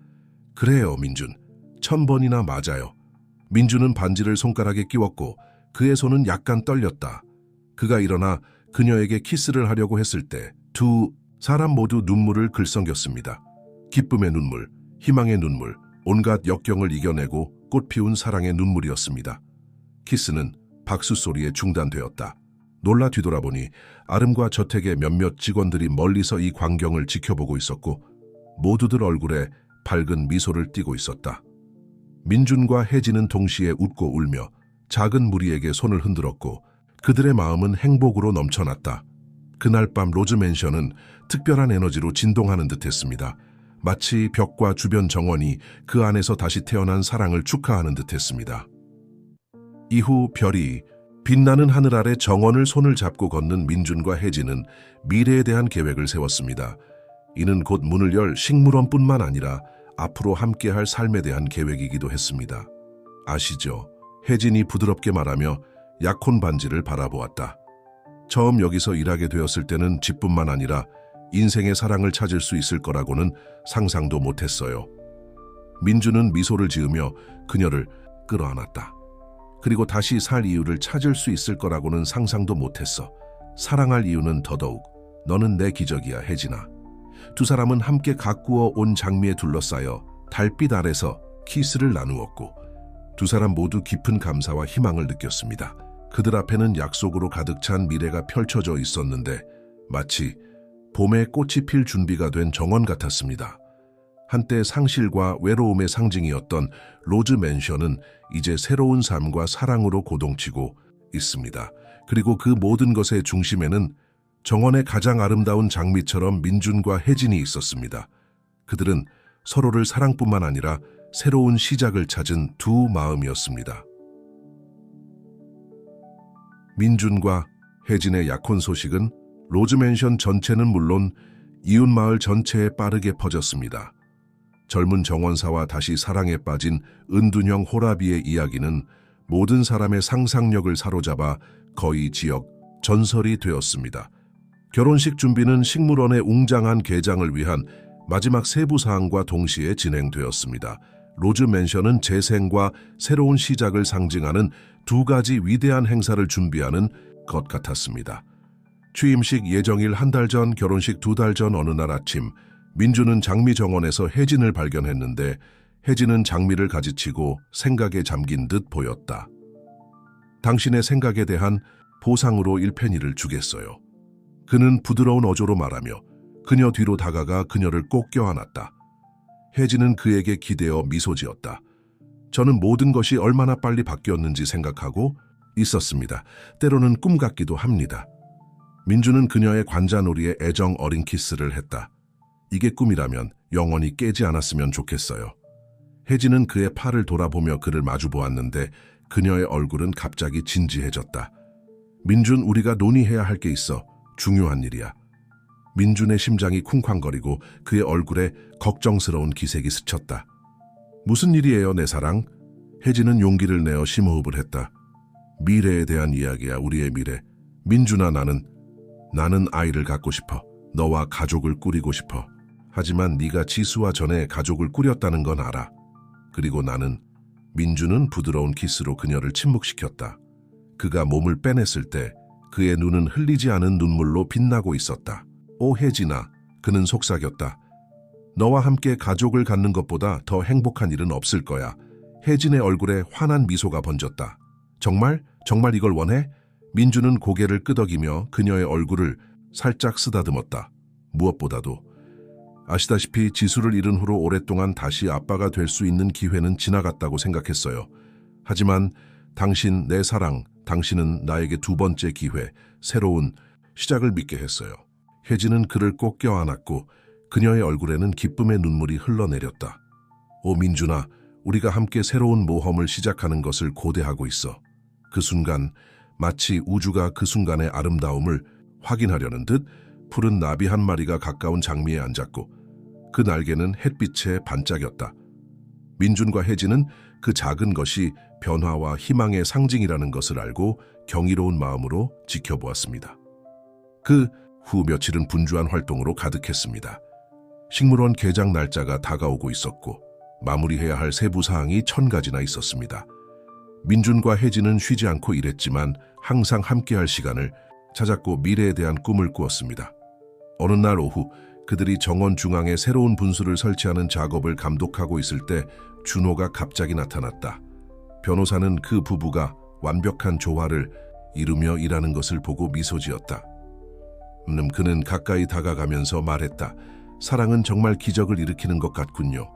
그래요, 민준. 1000번이나 맞아요. 민준은 반지를 손가락에 끼웠고 그의 손은 약간 떨렸다. 그가 일어나 그녀에게 키스를 하려고 했을 때 두 사람 모두 눈물을 글썽겼습니다. 기쁨의 눈물, 희망의 눈물, 온갖 역경을 이겨내고 꽃피운 사랑의 눈물이었습니다. 키스는 박수 소리에 중단되었다. 놀라 뒤돌아보니 아름과 저택의 몇몇 직원들이 멀리서 이 광경을 지켜보고 있었고 모두들 얼굴에 밝은 미소를 띠고 있었다. 민준과 혜진은 동시에 웃고 울며 작은 무리에게 손을 흔들었고 그들의 마음은 행복으로 넘쳐났다. 그날 밤 로즈 맨션은 특별한 에너지로 진동하는 듯했습니다. 마치 벽과 주변 정원이 그 안에서 다시 태어난 사랑을 축하하는 듯했습니다. 이후 별이 빛나는 하늘 아래 정원을 손을 잡고 걷는 민준과 혜진은 미래에 대한 계획을 세웠습니다. 이는 곧 문을 열 식물원뿐만 아니라 앞으로 함께할 삶에 대한 계획이기도 했습니다. 아시죠? 혜진이 부드럽게 말하며 약혼 반지를 바라보았다. 처음 여기서 일하게 되었을 때는 집뿐만 아니라 인생의 사랑을 찾을 수 있을 거라고는 상상도 못했어요. 민준은 미소를 지으며 그녀를 끌어안았다. 그리고 다시 살 이유를 찾을 수 있을 거라고는 상상도 못했어. 사랑할 이유는 더더욱. 너는 내 기적이야, 혜진아. 두 사람은 함께 가꾸어 온 장미에 둘러싸여 달빛 아래서 키스를 나누었고 두 사람 모두 깊은 감사와 희망을 느꼈습니다. 그들 앞에는 약속으로 가득 찬 미래가 펼쳐져 있었는데 마치 봄에 꽃이 필 준비가 된 정원 같았습니다. 한때 상실과 외로움의 상징이었던 로즈 맨션은 이제 새로운 삶과 사랑으로 고동치고 있습니다. 그리고 그 모든 것의 중심에는 정원의 가장 아름다운 장미처럼 민준과 혜진이 있었습니다. 그들은 서로를 사랑뿐만 아니라 새로운 시작을 찾은 두 마음이었습니다. 민준과 혜진의 약혼 소식은 로즈맨션 전체는 물론 이웃마을 전체에 빠르게 퍼졌습니다. 젊은 정원사와 다시 사랑에 빠진 은둔형 호라비의 이야기는 모든 사람의 상상력을 사로잡아 거의 지역 전설이 되었습니다. 결혼식 준비는 식물원의 웅장한 개장을 위한 마지막 세부 사항과 동시에 진행되었습니다. 로즈 맨션은 재생과 새로운 시작을 상징하는 두 가지 위대한 행사를 준비하는 것 같았습니다. 취임식 예정일 한 달 전, 결혼식 2달 전 어느 날 아침, 민주는 장미 정원에서 혜진을 발견했는데 혜진은 장미를 가지치고 생각에 잠긴 듯 보였다. 당신의 생각에 대한 보상으로 1페니를 주겠어요. 그는 부드러운 어조로 말하며 그녀 뒤로 다가가 그녀를 꼭 껴안았다. 혜진은 그에게 기대어 미소 지었다. 저는 모든 것이 얼마나 빨리 바뀌었는지 생각하고 있었습니다. 때로는 꿈 같기도 합니다. 민주는 그녀의 관자놀이에 애정 어린 키스를 했다. 이게 꿈이라면 영원히 깨지 않았으면 좋겠어요. 혜진은 그의 팔을 돌아보며 그를 마주 보았는데 그녀의 얼굴은 갑자기 진지해졌다. 민준, 우리가 논의해야 할 게 있어. 중요한 일이야. 민준의 심장이 쿵쾅거리고 그의 얼굴에 걱정스러운 기색이 스쳤다. 무슨 일이에요, 내 사랑? 혜진은 용기를 내어 심호흡을 했다. 미래에 대한 이야기야, 우리의 미래. 민준아, 나는 아이를 갖고 싶어. 너와 가족을 꾸리고 싶어. 하지만 네가 지수와 전에 가족을 꾸렸다는 건 알아. 그리고 나는. 민주는 부드러운 키스로 그녀를 침묵시켰다. 그가 몸을 빼냈을 때 그의 눈은 흘리지 않은 눈물로 빛나고 있었다. 오 혜진아, 그는 속삭였다. 너와 함께 가족을 갖는 것보다 더 행복한 일은 없을 거야. 혜진의 얼굴에 환한 미소가 번졌다. 정말? 정말 이걸 원해? 민주는 고개를 끄덕이며 그녀의 얼굴을 살짝 쓰다듬었다. 무엇보다도 아시다시피 지수를 잃은 후로 오랫동안 다시 아빠가 될 수 있는 기회는 지나갔다고 생각했어요. 하지만 당신, 내 사랑, 당신은 나에게 두 번째 기회, 새로운 시작을 믿게 했어요. 혜진은 그를 꼭 껴안았고 그녀의 얼굴에는 기쁨의 눈물이 흘러내렸다. 오 민준아, 우리가 함께 새로운 모험을 시작하는 것을 고대하고 있어. 그 순간 마치 우주가 그 순간의 아름다움을 확인하려는 듯 푸른 나비 한 마리가 가까운 장미에 앉았고 그 날개는 햇빛에 반짝였다. 민준과 혜진은 그 작은 것이 변화와 희망의 상징이라는 것을 알고 경이로운 마음으로 지켜보았습니다. 그 후 며칠은 분주한 활동으로 가득했습니다. 식물원 개장 날짜가 다가오고 있었고 마무리해야 할 세부 사항이 1000가지나 있었습니다. 민준과 혜진은 쉬지 않고 일했지만 항상 함께할 시간을 찾았고 미래에 대한 꿈을 꾸었습니다. 어느 날 오후 그들이 정원 중앙에 새로운 분수를 설치하는 작업을 감독하고 있을 때 준호가 갑자기 나타났다. 변호사는 그 부부가 완벽한 조화를 이루며 일하는 것을 보고 미소 지었다. 그는 가까이 다가가면서 말했다. 사랑은 정말 기적을 일으키는 것 같군요.